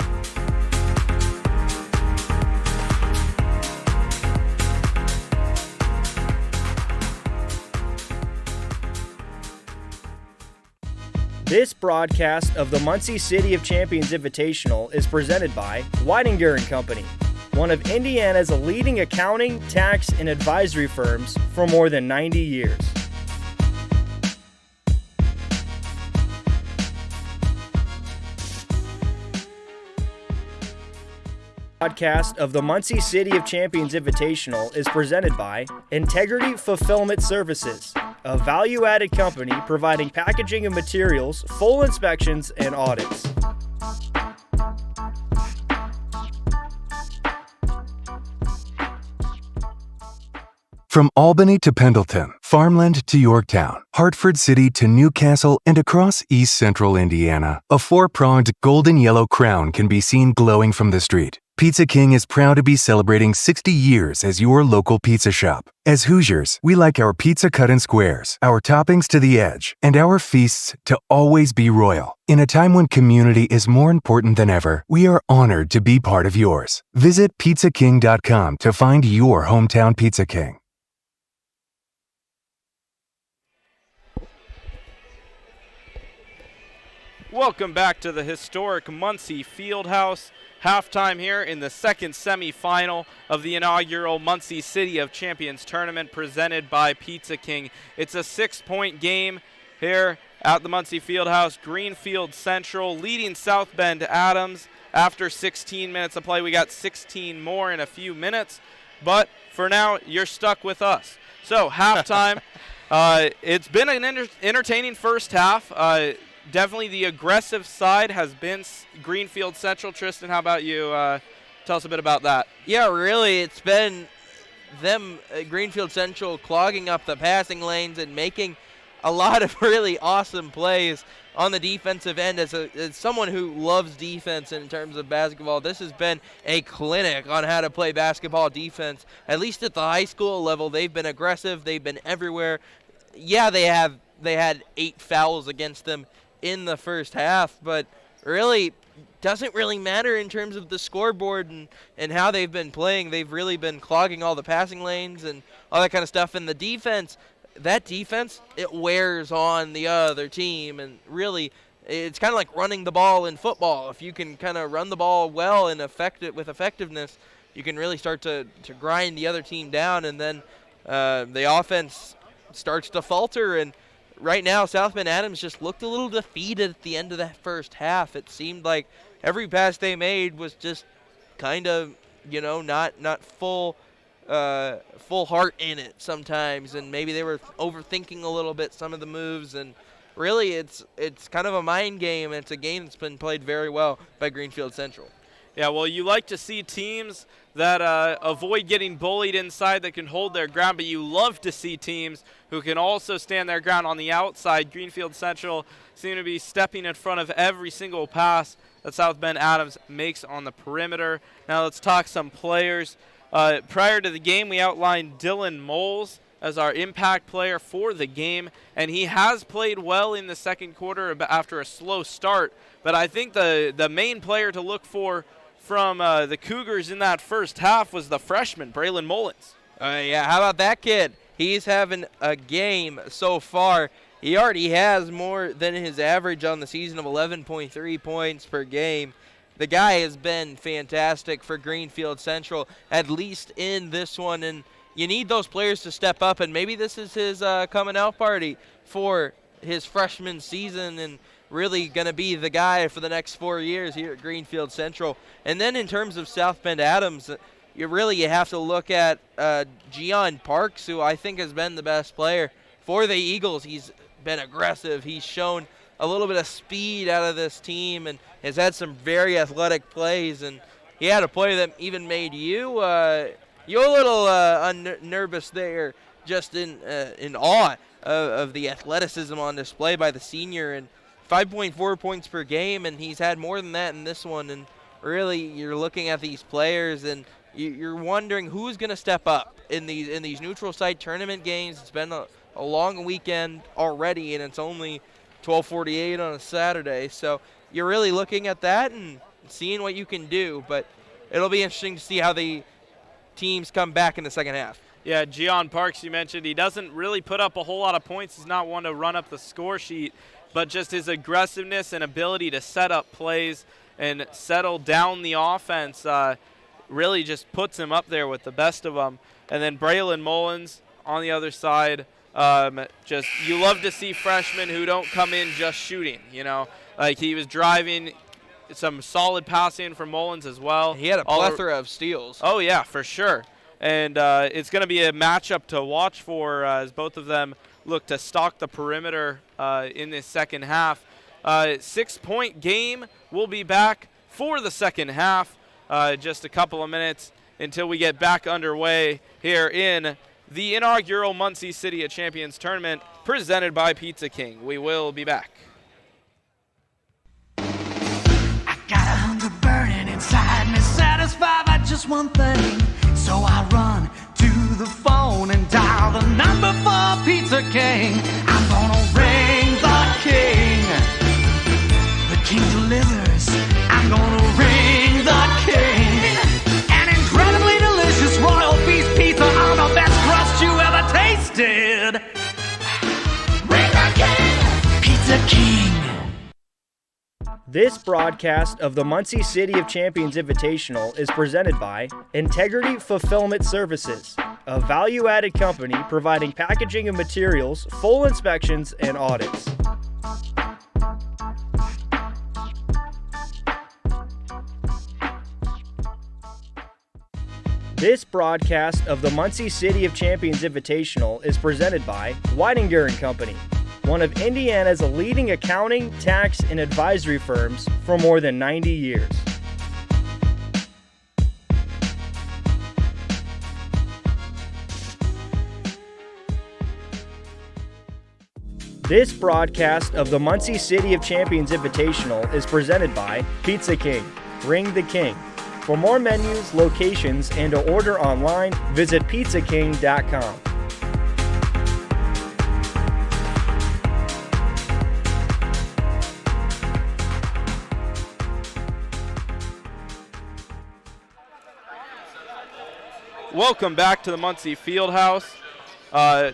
This broadcast of the Muncie City of Champions Invitational is presented by Weidinger & Company, one of Indiana's leading accounting, tax, and advisory firms for more than 90 years. Podcast of the Muncie City of Champions Invitational is presented by Integrity Fulfillment Services, a value-added company providing packaging and materials, full inspections, and audits. From Albany to Pendleton, farmland to Yorktown, Hartford City to Newcastle, and across East Central Indiana, a 4-pronged golden yellow crown can be seen glowing from the street. Pizza King is proud to be celebrating 60 years as your local pizza shop. As Hoosiers, we like our pizza cut in squares, our toppings to the edge, and our feasts to always be royal. In a time when community is more important than ever, we are honored to be part of yours. Visit pizzaking.com to find your hometown Pizza King. Welcome back to the historic Muncie Fieldhouse. Halftime here in the second semifinal of the inaugural Muncie City of Champions tournament presented by Pizza King. It's a 6-point game here at the Muncie Fieldhouse. Greenfield Central leading South Bend Adams after 16 minutes of play. We got 16 more in a few minutes, but for now, you're stuck with us. So halftime, it's been an entertaining first half. Definitely the aggressive side has been Greenfield Central. Tristan, how about you? Tell us a bit about that. Yeah, really, it's been them, Greenfield Central, clogging up the passing lanes and making a lot of really awesome plays on the defensive end. As someone who loves defense in terms of basketball, this has been a clinic on how to play basketball defense. At least at the high school level, they've been aggressive. They've been everywhere. Yeah, they had 8 fouls against them in the first half, but really doesn't really matter in terms of the scoreboard and how they've been playing. They've really been clogging all the passing lanes and all that kind of stuff. And the defense, it wears on the other team, and really it's kind of like running the ball in football. If you can kind of run the ball well and with effectiveness, you can really start to grind the other team down, and then the offense starts to falter. And right now, South Bend Adams just looked a little defeated at the end of that first half. It seemed like every pass they made was just kind of, not full heart in it sometimes, and maybe they were overthinking a little bit some of the moves. And really, it's kind of a mind game, and it's a game that's been played very well by Greenfield Central. Yeah, well, you like to see teams that avoid getting bullied inside, that can hold their ground, but you love to see teams who can also stand their ground on the outside. Greenfield Central seem to be stepping in front of every single pass that South Bend Adams makes on the perimeter. Now let's talk some players. Prior to the game, we outlined Dylan Moles as our impact player for the game, and he has played well in the second quarter after a slow start. But I think the main player to look for from the Cougars in that first half was the freshman, Braylon Mullins. Yeah, how about that kid? He's having a game so far. He already has more than his average on the season of 11.3 points per game. The guy has been fantastic for Greenfield Central, at least in this one. And you need those players to step up, and maybe this is his coming out party for his freshman season, and really going to be the guy for the next 4 years here at Greenfield Central. And then in terms of South Bend Adams, you have to look at Gian Parks, who I think has been the best player for the Eagles. He's been aggressive. He's shown a little bit of speed out of this team and has had some very athletic plays. And he had a play that even made you a little nervous there, just in awe of the athleticism on display by the senior. And 5.4 points per game, and he's had more than that in this one. And really, you're looking at these players, and you're wondering who's going to step up in these neutral site tournament games. It's been a long weekend already, and it's only 12:48 on a Saturday. So you're really looking at that and seeing what you can do. But it'll be interesting to see how the teams come back in the second half. Yeah, Gian Parks, you mentioned, he doesn't really put up a whole lot of points. He's not one to run up the score sheet, but just his aggressiveness and ability to set up plays and settle down the offense really just puts him up there with the best of them. And then Braylon Mullins on the other side, you love to see freshmen who don't come in just shooting, Like he was driving, some solid passing from Mullins as well. He had a plethora of steals. Oh, yeah, for sure. And it's going to be a matchup to watch for as both of them look to stalk the perimeter in this second half. 6-point game. We'll be back for the second half. Just a couple of minutes until we get back underway here in the inaugural Muncie City of Champions tournament presented by Pizza King. We will be back. I got a hunger burning inside me, satisfied by just one thing. So I run to the phone and dial the number for Pizza King. I'm gonna ring the king. The king delivers. I'm gonna ring the king. An incredibly delicious royal beef pizza on the best crust you ever tasted. Ring the king. Pizza King. This broadcast of the Muncie City of Champions Invitational is presented by Integrity Fulfillment Services, a value-added company providing packaging and materials, full inspections, and audits. This broadcast of the Muncie City of Champions Invitational is presented by Weidinger & Company, one of Indiana's leading accounting, tax, and advisory firms for more than 90 years. This broadcast of the Muncie City of Champions Invitational is presented by Pizza King. Ring the King. For more menus, locations, and to order online, visit pizzaking.com. Welcome back to the Muncie Fieldhouse.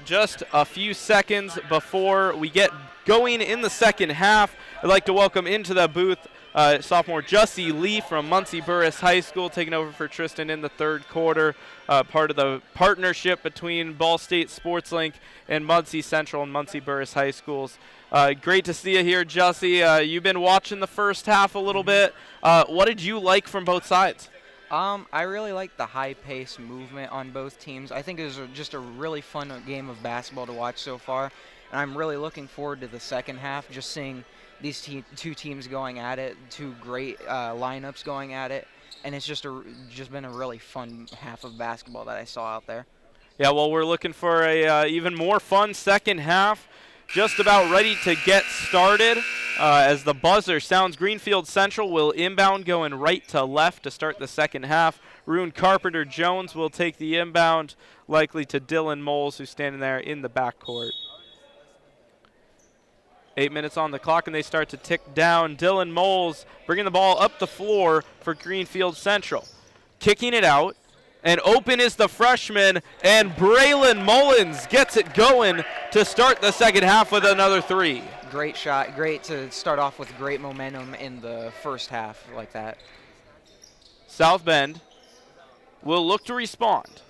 Just a few seconds before we get going in the second half, I'd like to welcome into the booth sophomore Jussie Lee from Muncie Burris High School, taking over for Tristan in the third quarter, part of the partnership between Ball State Sports Link and Muncie Central and Muncie Burris High Schools. Great to see you here, Jussie. You've been watching the first half a little bit. What did you like from both sides? I really like the high-paced movement on both teams. I think it was just a really fun game of basketball to watch so far, and I'm really looking forward to the second half, just seeing these two teams going at it, two great lineups going at it, and it's just been a really fun half of basketball that I saw out there. Yeah, well, we're looking for a even more fun second half. Just about ready to get started. As the buzzer sounds, Greenfield Central will inbound going right to left to start the second half. Rune Carpenter-Jones will take the inbound, likely to Dylan Moles, who's standing there in the backcourt. 8 minutes on the clock, and they start to tick down. Dylan Moles bringing the ball up the floor for Greenfield Central. Kicking it out. And open is the freshman, and Braylon Mullins gets it going to start the second half with another three. Great shot. Great to start off with great momentum in the first half like that. South Bend will look to respond.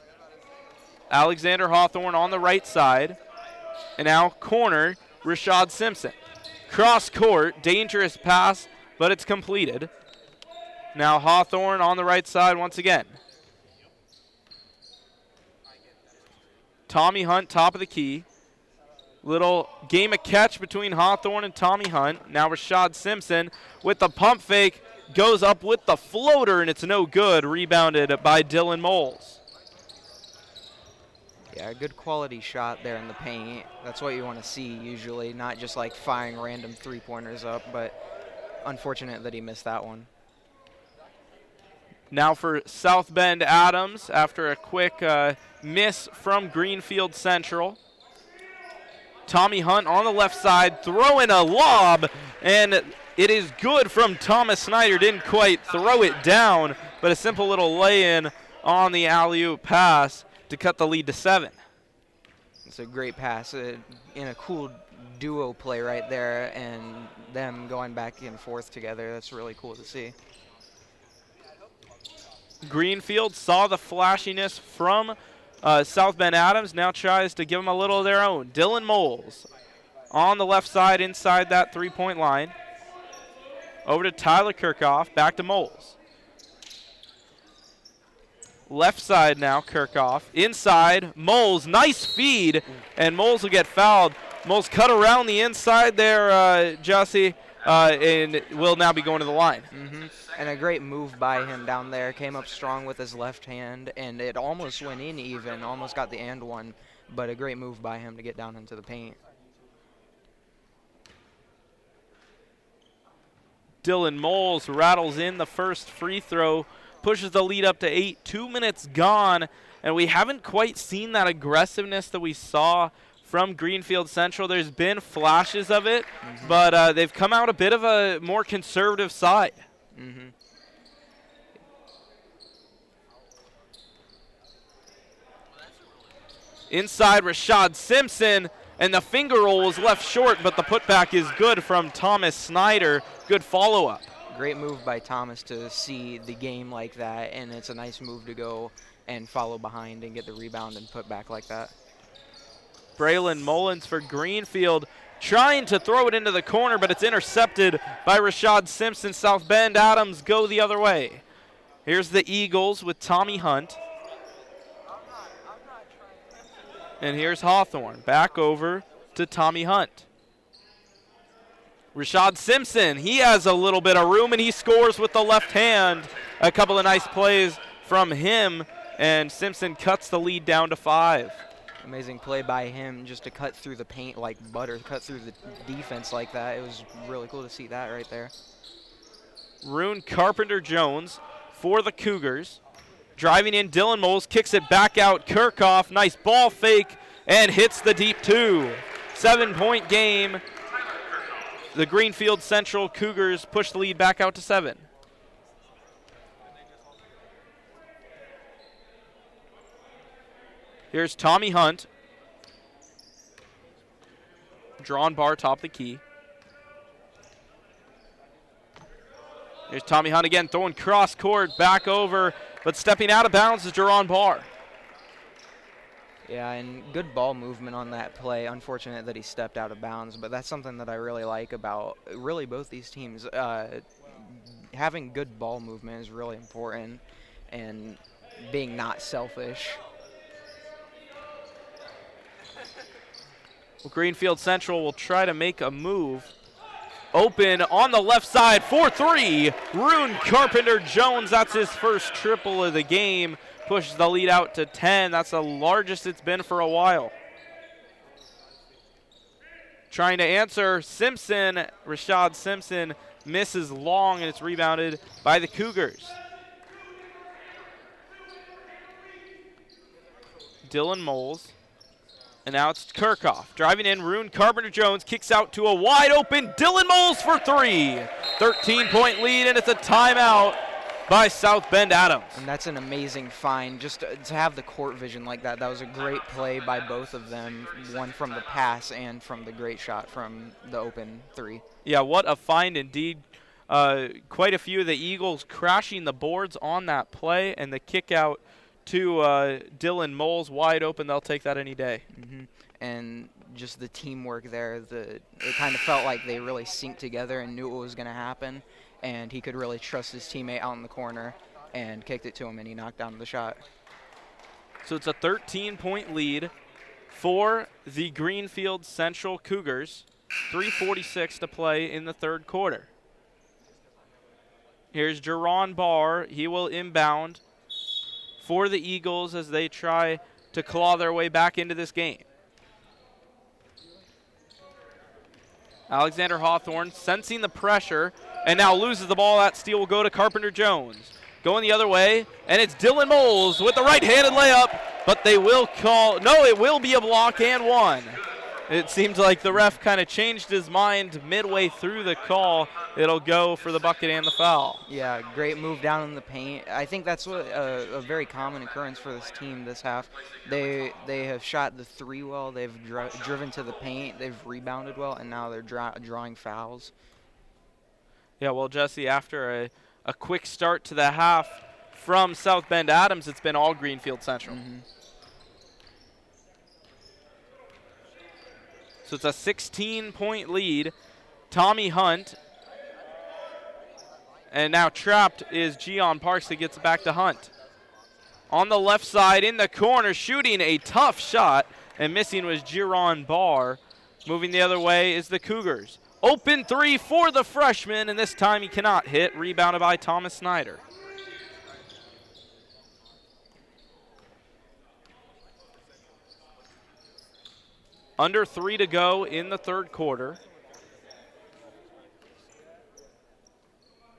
Alexander Hawthorne on the right side. And now corner, Rashad Simpson. Cross court, dangerous pass, but it's completed. Now Hawthorne on the right side once again. Tommy Hunt, top of the key. Little game of catch between Hawthorne and Tommy Hunt. Now Rashad Simpson with the pump fake. Goes up with the floater, and it's no good. Rebounded by Dylan Moles. Yeah, a good quality shot there in the paint. That's what you want to see usually, not just like firing random three-pointers up, but unfortunate that he missed that one. Now for South Bend Adams after a quick miss from Greenfield Central. Tommy Hunt on the left side throwing a lob, and it is good from Thomas Snyder. Didn't quite throw it down, but a simple little lay-in on the alley-oop pass to cut the lead to 7. It's a great pass in a cool duo play right there, and them going back and forth together. That's really cool to see. Greenfield saw the flashiness from South Bend Adams, now tries to give them a little of their own. Dylan Moles on the left side inside that three-point line. Over to Tyler Kirchhoff, back to Moles. Left side now, Kirchhoff. Inside, Moles, nice feed, and Moles will get fouled. Moles cut around the inside there, Jussie, and will now be going to the line. And a great move by him down there. Came up strong with his left hand, and it almost went in even, almost got the and one, but a great move by him to get down into the paint. Dylan Moles rattles in the first free throw, pushes the lead up to 8. 2 minutes gone, and we haven't quite seen that aggressiveness that we saw from Greenfield Central. There's been flashes of it, but they've come out a bit of a more conservative side. Inside, Rashad Simpson And the finger roll was left short, but the putback is good from Thomas Snyder. Good follow-up. Great move by Thomas to see the game like that, and it's a nice move to go and follow behind and get the rebound and put back like that. Braylon Mullins for Greenfield trying to throw it into the corner, but it's intercepted by Rashad Simpson. South Bend Adams go the other way. Here's the Eagles with Tommy Hunt. And here's Hawthorne back over to Tommy Hunt. Rashad Simpson, he has a little bit of room, and he scores with the left hand. A couple of nice plays from him, and Simpson cuts the lead down to 5. Amazing play by him just to cut through the paint like butter, cut through the defense like that. It was really cool to see that right there. Rune Carpenter-Jones for the Cougars. Driving in, Dylan Moles kicks it back out. Kirchhoff, nice ball fake, and hits the deep 2. 7-point game. The Greenfield Central Cougars push the lead back out to 7. Here's Tommy Hunt. Drawn bar, top of the key. Here's Tommy Hunt again, throwing cross court back over, but stepping out of bounds is Jerron Barr. Yeah, and good ball movement on that play. Unfortunate that he stepped out of bounds, but that's something that I really like about really both these teams. Having good ball movement is really important, and being not selfish. Well, Greenfield Central will try to make a move. Open on the left side for 3. Rune Carpenter-Jones, that's his first triple of the game. Pushes the lead out to 10. That's the largest it's been for a while. Trying to answer, Simpson, Rashad Simpson, misses long, and it's rebounded by the Cougars. Dylan Moles. And now it's Kirchhoff. Driving in, Rune Carpenter-Jones kicks out to a wide open Dylan Moles for 3. 13-point lead, and it's a timeout by South Bend Adams. And that's an amazing find. Just to have the court vision like that, that was a great play by both of them, one from the pass and from the great shot from the open 3. Yeah, what a find indeed. Quite a few of the Eagles crashing the boards on that play, and the kick out to Dylan Moles wide open. They'll take that any day. And just the teamwork there, it kind of felt like they really synced together and knew what was going to happen, and he could really trust his teammate out in the corner and kicked it to him, and he knocked down the shot. So it's a 13-point lead for the Greenfield Central Cougars. 3:46 to play in the third quarter. Here's Jerron Barr. He will inbound for the Eagles as they try to claw their way back into this game. Alexander Hawthorne sensing the pressure and now loses the ball. That steal will go to Carpenter-Jones. Going the other way, and it's Dylan Moles with the right-handed layup, but they will call, no, it will be a block and one. It seems like the ref kind of changed his mind midway through the call. It'll go for the bucket and the foul. Yeah, great move down in the paint. I think that's what a very common occurrence for this team this half. They have shot the 3 well. They've driven to the paint. They've rebounded well, and now they're drawing fouls. Yeah, well, Jesse, after a quick start to the half from South Bend Adams, it's been all Greenfield Central. So it's a 16-point lead. Tommy Hunt. And now trapped is Gian Parks that gets it back to Hunt. On the left side in the corner, shooting a tough shot, and missing was Jerron Barr. Moving the other way is the Cougars. Open 3 for the freshman, and this time he cannot hit. Rebounded by Thomas Snyder. Under 3 to go in the third quarter.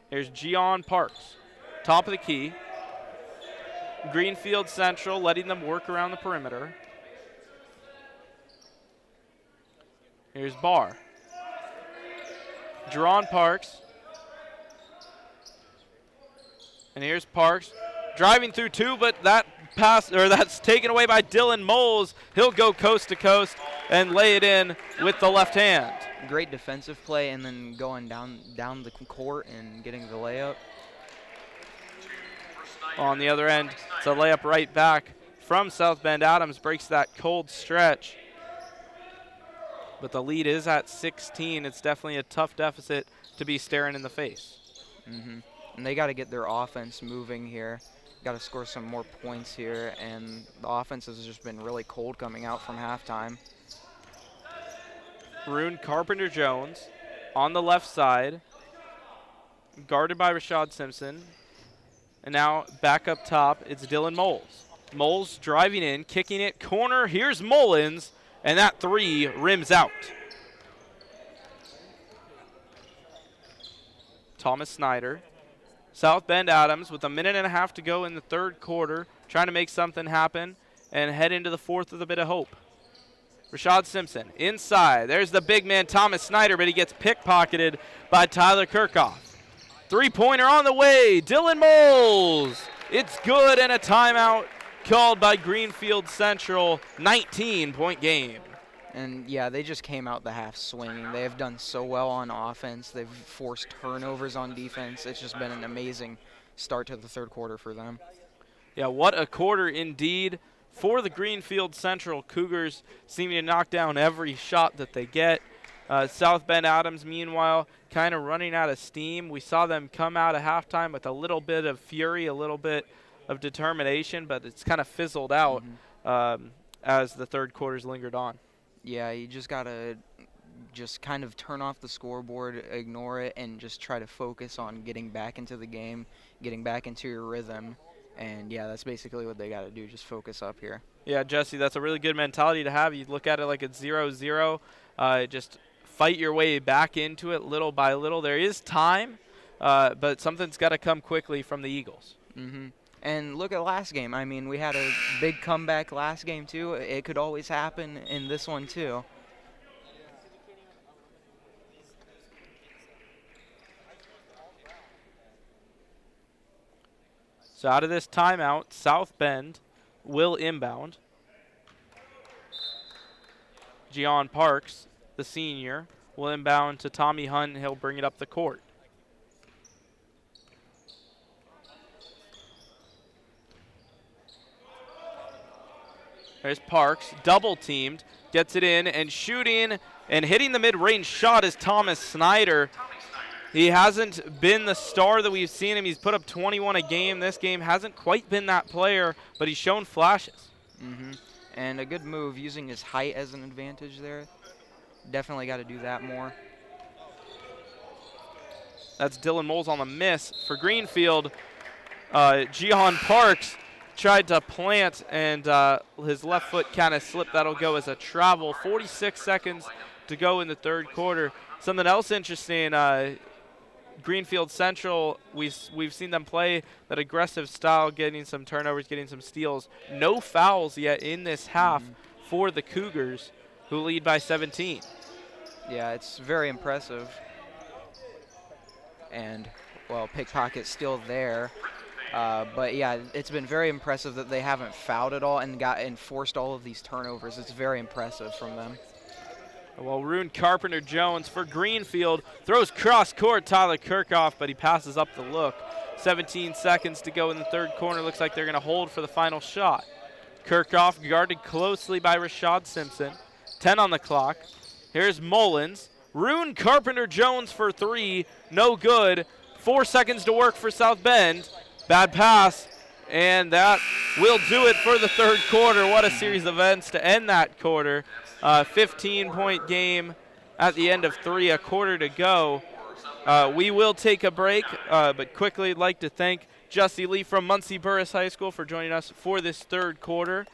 Here's Gian Parks, top of the key. Greenfield Central letting them work around the perimeter. Here's Barr. Jerron Parks. And here's Parks driving through 2, but that pass, or that's taken away by Dylan Moles. He'll go coast to coast and lay it in with the left hand. Great defensive play, and then going down the court and getting the layup. On the other end, it's a layup right back from South Bend. Adams breaks that cold stretch. But the lead is at 16. It's definitely a tough deficit to be staring in the face. And they got to get their offense moving here. Got to score some more points here, and the offense has just been really cold coming out from halftime. Rune Carpenter-Jones on the left side, guarded by Rashad Simpson. And now back up top, it's Dylan Moles. Moles driving in, kicking it, corner, here's Mullins, and that three rims out. Thomas Snyder. South Bend Adams with 1.5 minutes to go in the third quarter, trying to make something happen and head into the fourth with a bit of hope. Rashad Simpson inside. There's the big man Thomas Snyder, but he gets pickpocketed by Tyler Kirchhoff. Three-pointer on the way. Dylan Moles. It's good, and a timeout called by Greenfield Central. 19-point game. And, yeah, they just came out the half swinging. They have done so well on offense. They've forced turnovers on defense. It's just been an amazing start to the third quarter for them. Yeah, what a quarter indeed for the Greenfield Central Cougars, seeming to knock down every shot that they get. South Bend Adams, meanwhile, kind of running out of steam. We saw them come out at halftime with a little bit of fury, a little bit of determination, but it's kind of fizzled out as the third quarter's lingered on. Yeah, you just got to just kind of turn off the scoreboard, ignore it, and just try to focus on getting back into the game, getting back into your rhythm. And, yeah, that's basically what they got to do, just focus up here. Yeah, Jesse, that's a really good mentality to have. You look at it like it's 0-0. Just fight your way back into it little by little. There is time, but something's got to come quickly from the Eagles. And look at last game. I mean, we had a big comeback last game, too. It could always happen in this one, too. So out of this timeout, South Bend will inbound. Gian Parks, the senior, will inbound to Tommy Hunt, and he'll bring it up the court. There's Parks, double-teamed, gets it in, and shooting and hitting the mid-range shot is Thomas Snyder. He hasn't been the star that we've seen him. He's put up 21 a game. This game hasn't quite been that player, but he's shown flashes. And a good move, using his height as an advantage there. Definitely got to do that more. That's Dylan Moles on the miss. For Greenfield, Gian Parks tried to plant, and his left foot kind of slipped. That'll go as a travel. 46 seconds to go in the third quarter. Something else interesting, Greenfield Central, we've seen them play that aggressive style, getting some turnovers, getting some steals. No fouls yet in this half for the Cougars, who lead by 17. Yeah, it's very impressive. And, well, pickpocket's still there. But, yeah, it's been very impressive that they haven't fouled at all and forced all of these turnovers. It's very impressive from them. Well, Rune Carpenter-Jones for Greenfield throws cross-court Tyler Kirchhoff, but he passes up the look. 17 seconds to go in the third quarter. Looks like they're going to hold for the final shot. Kirchhoff guarded closely by Rashad Simpson. 10 on the clock. Here's Mullins. Rune Carpenter-Jones for three. No good. 4 seconds to work for South Bend. Bad pass, and that will do it for the third quarter. What a series of events to end that quarter. 15-point game at the end of three, a quarter to go. We will take a break, but quickly I'd like to thank Jesse Lee from Muncie Burris High School for joining us for this third quarter.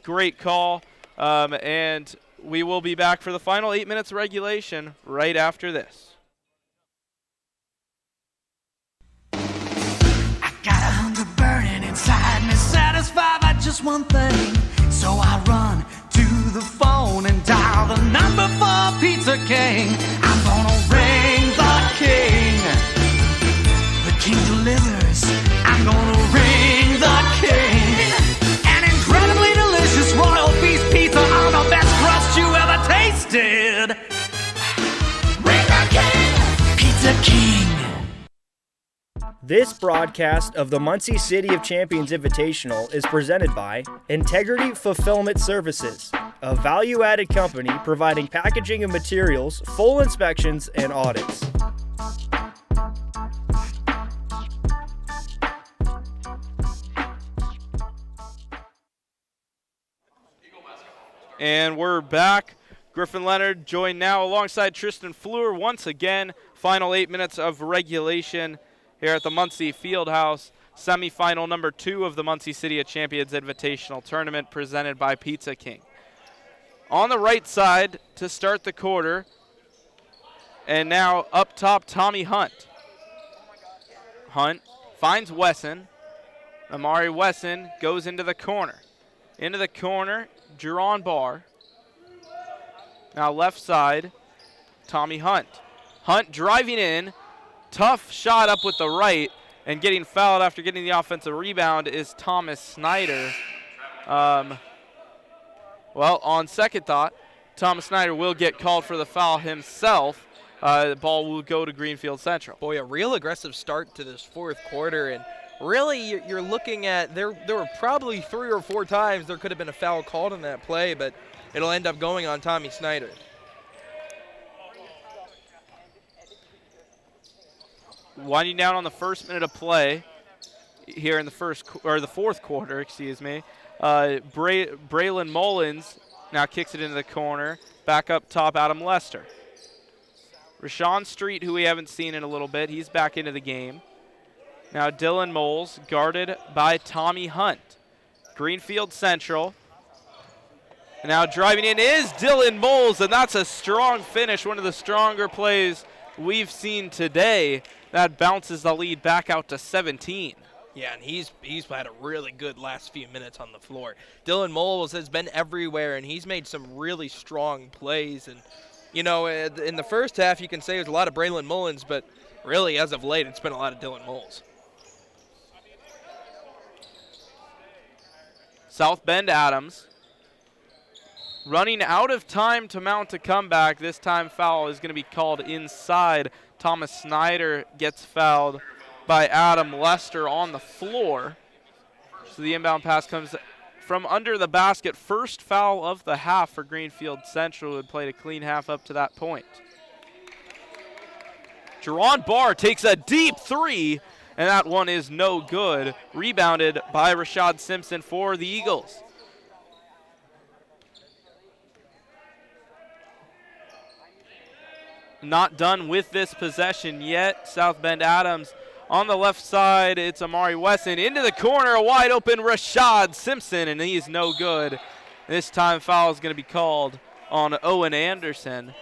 Great call, and we will be back for the final 8 minutes of regulation right after this. I got a hunger burning inside me, satisfied by just one thing. So I run to the phone and dial the number for Pizza King. I'm gonna ring the king. The king delivers. I'm gonna ring the king. An incredibly delicious royal beef pizza on the best crust you This broadcast of the Muncie City of Champions Invitational is presented by Integrity Fulfillment Services, a value-added company providing packaging and materials, full inspections, and audits. And we're back. Griffin Leonard joined now alongside Tristan Fleur once again. Final 8 minutes of regulation here at the Muncie Fieldhouse. Semifinal number 2 of the Muncie City of Champions Invitational Tournament presented by Pizza King. On the right side to start the quarter. And now up top, Tommy Hunt. Hunt finds Wesson. Amari Wesson goes into the corner. Into the corner, Jerron Barr. Now left side, Tommy Hunt. Hunt driving in. Tough shot up with the right, and getting fouled after getting the offensive rebound is Thomas Snyder. Well, on second thought, Thomas Snyder will get called for the foul himself. The ball will go to Greenfield Central. Boy, a real aggressive start to this fourth quarter, and really you're looking at there were probably 3 or 4 times there could have been a foul called in that play, but it'll end up going on Tommy Snyder. Winding down on the first minute of play here in the fourth quarter, Braylon Mullins now kicks it into the corner. Back up top, Adam Lester. Rashawn Street, who we haven't seen in a little bit, he's back into the game. Now Dylan Moles guarded by Tommy Hunt. Greenfield Central. Now driving in is Dylan Moles, and that's a strong finish, one of the stronger plays we've seen today. That bounces the lead back out to 17. Yeah, and he's had a really good last few minutes on the floor. Dylan Moles has been everywhere, and he's made some really strong plays. And, you know, in the first half, you can say it was a lot of Braylon Mullins, but really, as of late, it's been a lot of Dylan Moles. South Bend Adams running out of time to mount a comeback. This time foul is going to be called inside. Thomas Snyder gets fouled by Adam Lester on the floor. So the inbound pass comes from under the basket. First foul of the half for Greenfield Central, who had played a clean half up to that point. Jerron Barr takes a deep three, and that one is no good. Rebounded by Rashad Simpson for the Eagles. Not done with this possession yet. South Bend Adams on the left side. It's Amari Wesson into the corner. A wide open Rashad Simpson, and he's no good. This time foul is going to be called on Owen Anderson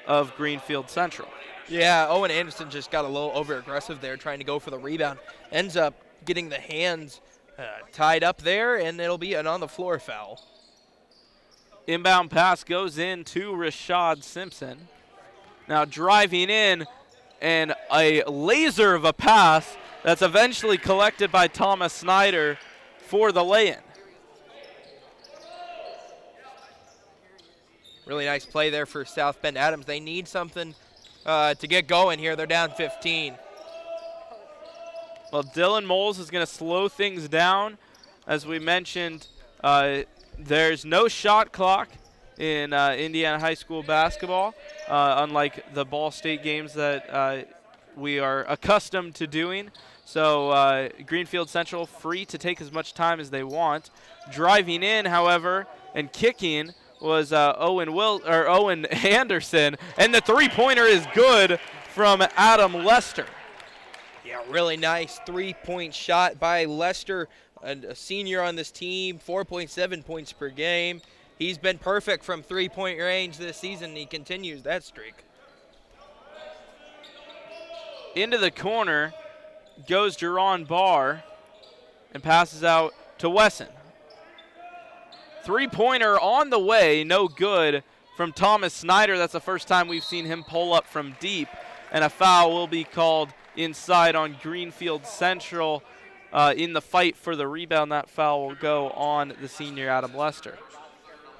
of Greenfield Central. Yeah, Owen Anderson just got a little over-aggressive there trying to go for the rebound. Ends up getting the hands tied up there, and it'll be an on-the-floor foul. Inbound pass goes in to Rashad Simpson. Now driving in, and a laser of a pass that's eventually collected by Thomas Snyder for the lay-in. Really nice play there for South Bend Adams. They need something to get going here. They're down 15. Well, Dylan Moles is going to slow things down. As we mentioned, there's no shot clock in Indiana high school basketball, unlike the Ball State games that we are accustomed to doing. So Greenfield Central free to take as much time as they want. Driving in, however, and kicking was Owen Anderson, and the three-pointer is good from Adam Lester. Yeah, really nice three-point shot by Lester, a senior on this team, 4.7 points per game. He's been perfect from three-point range this season, and he continues that streak. Into the corner goes Jerron Barr and passes out to Wesson. Three-pointer on the way, no good from Thomas Snyder. That's the first time we've seen him pull up from deep, and a foul will be called inside on Greenfield Central. In the fight for the rebound, that foul will go on the senior Adam Lester.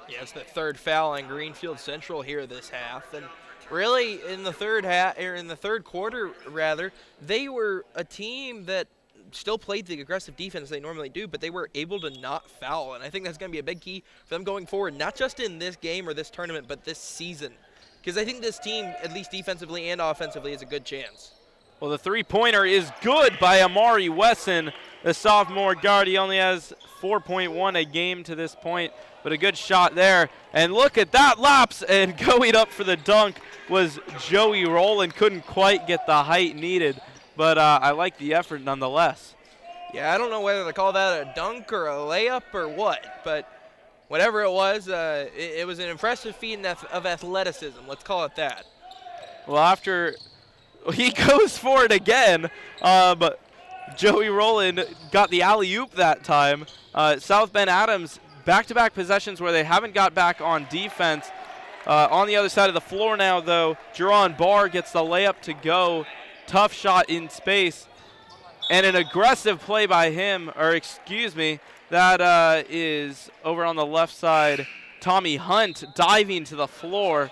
Yeah, it's the third foul on Greenfield Central here this half. And really in the third quarter rather, they were a team that still played the aggressive defense they normally do, but they were able to not foul. And I think that's going to be a big key for them going forward, not just in this game or this tournament, but this season. Because I think this team, at least defensively and offensively, has a good chance. Well, the three-pointer is good by Amari Wesson, the sophomore guard. He only has 4.1 a game to this point, but a good shot there. And look at that lapse, and going up for the dunk was Joey Rowland. Couldn't quite get the height needed, but I like the effort nonetheless. Yeah, I don't know whether to call that a dunk or a layup or what, but whatever it was, it was an impressive feat of athleticism. Let's call it that. Well, after he goes for it again, but Joey Rowland got the alley-oop that time. South Bend Adams, back-to-back possessions where they haven't got back on defense. On the other side of the floor now, though, Jerron Barr gets the layup to go. Tough shot in space. And an aggressive play by him, that is over on the left side. Tommy Hunt diving to the floor.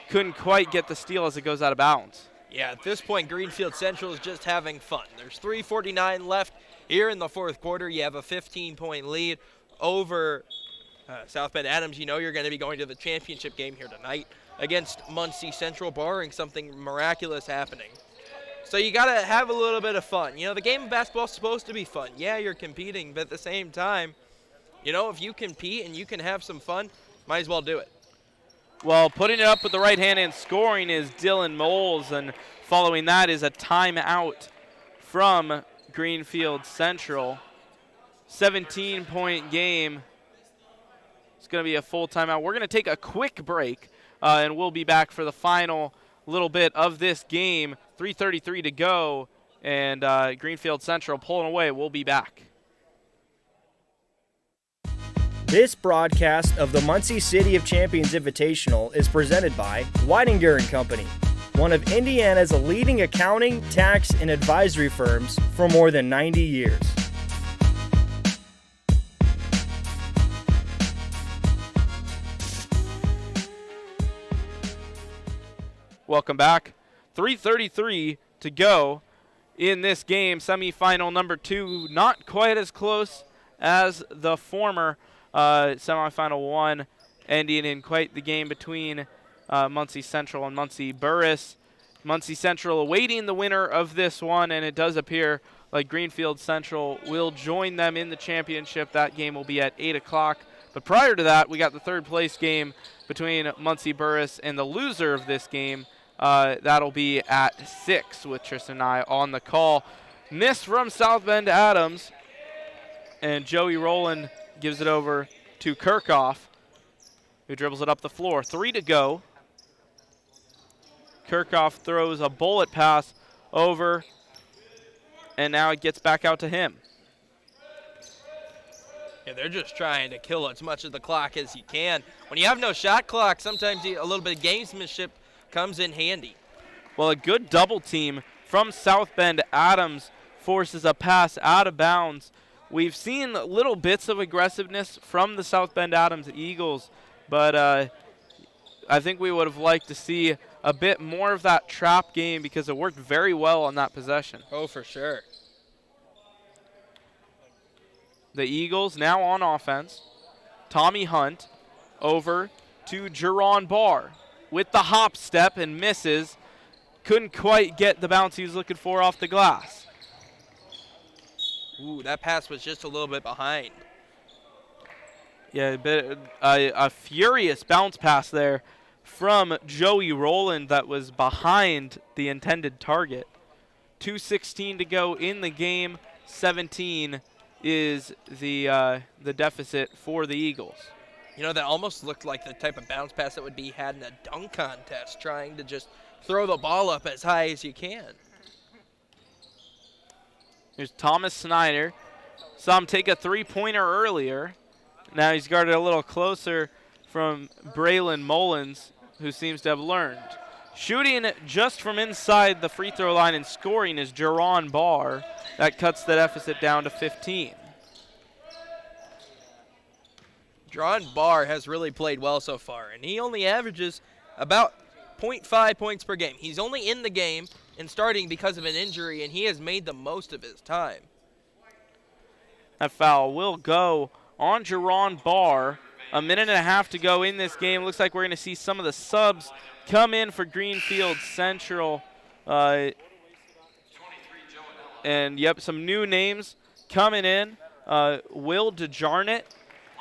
Couldn't quite get the steal as it goes out of bounds. Yeah, at this point, Greenfield Central is just having fun. There's 3:49 left here in the fourth quarter. You have a 15-point lead over South Bend Adams. You know you're going to be going to the championship game here tonight against Muncie Central, barring something miraculous happening. So you got to have a little bit of fun. You know, the game of basketball is supposed to be fun. Yeah, you're competing, but at the same time, you know, if you compete and you can have some fun, might as well do it. Well, putting it up with the right hand and scoring is Dylan Moles, and following that is a timeout from Greenfield Central. 17-point game. It's going to be a full timeout. We're going to take a quick break, and we'll be back for the final little bit of this game. 3:33 to go, and Greenfield Central pulling away. We'll be back. This broadcast of the Muncie City of Champions Invitational is presented by Weidinger & Company, one of Indiana's leading accounting, tax, and advisory firms for more than 90 years. Welcome back. 3:33 to go in this game. Semifinal number 2, not quite as close as the former semifinal 1, ending in quite the game between Muncie Central and Muncie Burris. Muncie Central awaiting the winner of this one, and it does appear like Greenfield Central will join them in the championship. That game will be at 8 o'clock. But prior to that, we got the third place game between Muncie Burris and the loser of this game. That'll be at 6 with Tristan and I on the call. Miss from South Bend Adams, and Joey Rowland gives it over to Kirchhoff, who dribbles it up the floor. 3 to go. Kirchhoff throws a bullet pass over, and now it gets back out to him. Yeah, they're just trying to kill as much of the clock as you can. When you have no shot clock, sometimes a little bit of gamesmanship comes in handy. Well, a good double team from South Bend Adams forces a pass out of bounds. We've seen little bits of aggressiveness from the South Bend Adams Eagles, but I think we would have liked to see a bit more of that trap game because it worked very well on that possession. Oh, for sure. The Eagles now on offense. Tommy Hunt over to Jerron Barr with the hop step and misses. Couldn't quite get the bounce he was looking for off the glass. Ooh, that pass was just a little bit behind. Yeah, a furious bounce pass there from Joey Rowland that was behind the intended target. 2:16 to go in the game. 17 is the deficit for the Eagles. You know, that almost looked like the type of bounce pass that would be had in a dunk contest, trying to just throw the ball up as high as you can. Here's Thomas Snyder. Saw him take a three-pointer earlier. Now he's guarded a little closer from Braylon Mullins, who seems to have learned. Shooting just from inside the free throw line and scoring is Jerron Barr. That cuts the deficit down to 15. Jerron Barr has really played well so far, and he only averages about 0.5 points per game. He's only in the game and starting because of an injury, and he has made the most of his time. That foul will go on Jerron Barr. A minute and a half to go in this game. Looks like we're going to see some of the subs come in for Greenfield Central. And, yep, some new names coming in. Will DeJarnett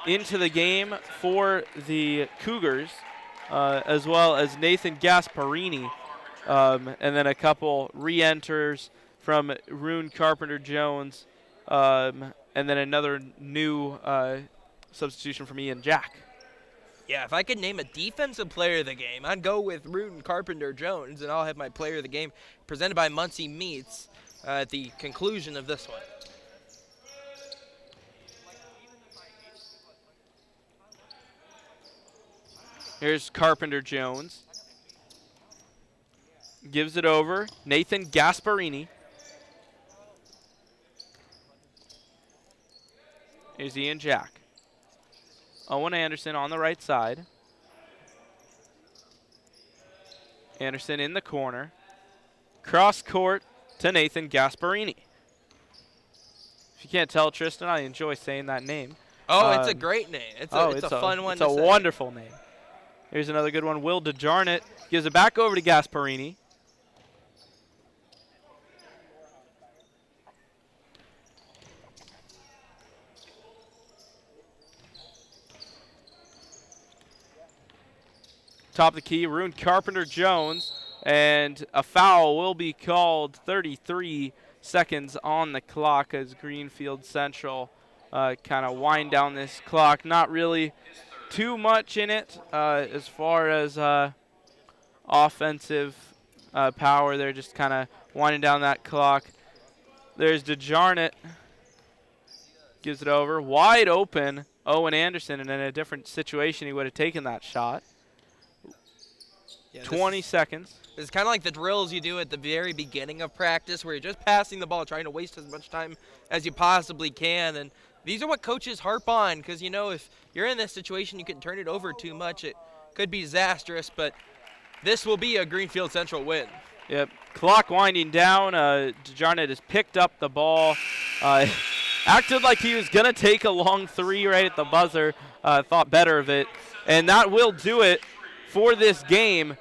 into the game for the Cougars, as well as Nathan Gasparini. And then a couple re-enters from Rune Carpenter-Jones, and then another new substitution from Ian Jack. Yeah, if I could name a defensive player of the game, I'd go with Rune Carpenter-Jones, and I'll have my player of the game presented by Muncie Meats at the conclusion of this one. Here's Carpenter-Jones. Gives it over. Nathan Gasparini. Here's Ian Jack. Owen Anderson on the right side. Anderson in the corner. Cross court to Nathan Gasparini. If you can't tell, Tristan, I enjoy saying that name. Oh, it's a great name. It's a fun one to say. It's a wonderful name. Here's another good one. Will DeJarnett gives it back over to Gasparini. Top of the key, Rune Carpenter-Jones, and a foul will be called. 33 seconds on the clock as Greenfield Central kind of wind down this clock. Not really too much in it as far as offensive power. They're just kind of winding down that clock. There's DeJarnett. Gives it over. Wide open, Owen Anderson, and in a different situation he would have taken that shot. Yeah, 20 seconds. It's kind of like the drills you do at the very beginning of practice where you're just passing the ball, trying to waste as much time as you possibly can. And these are what coaches harp on because, you know, if you're in this situation, you can turn it over too much. It could be disastrous, but this will be a Greenfield Central win. Yep. Clock winding down. DeJarnett has picked up the ball. Acted like he was going to take a long three right at the buzzer. Thought better of it. And that will do it for this game.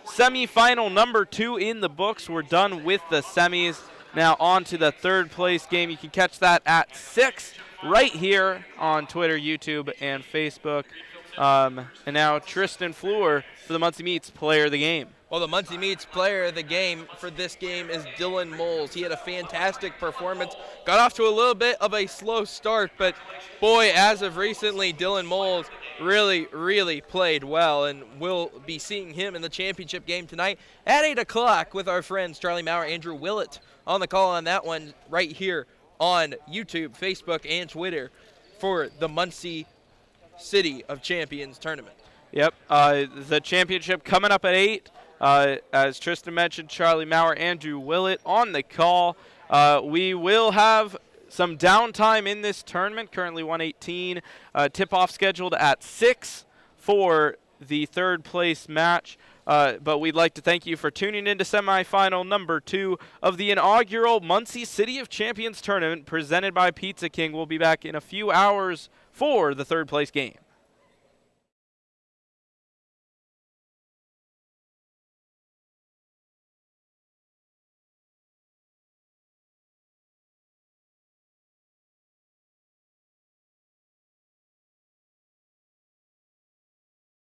Semifinal number 2 in the books. We're done with the semis. Now on to the third place game. You can catch that at 6 right here on Twitter, YouTube, and Facebook. And now Tristan Fleur for the Muncie Meats player of the game. Well, the Muncie Meats player of the game for this game is Dylan Moles. He had a fantastic performance. Got off to a little bit of a slow start, but boy, as of recently, Dylan Moles really played well, and we'll be seeing him in the championship game tonight at 8 o'clock with our friends Charlie Maurer, Andrew Willett on the call on that one right here on YouTube, Facebook, and Twitter for the Muncie City of Champions tournament. Yep, the championship coming up at 8. As Tristan mentioned, Charlie Maurer, Andrew Willett on the call. We will have some downtime in this tournament, currently 1:18. Tip-off scheduled at 6 for the third place match. But we'd like to thank you for tuning in to semifinal number 2 of the inaugural Muncie City of Champions tournament presented by Pizza King. We'll be back in a few hours for the third place game.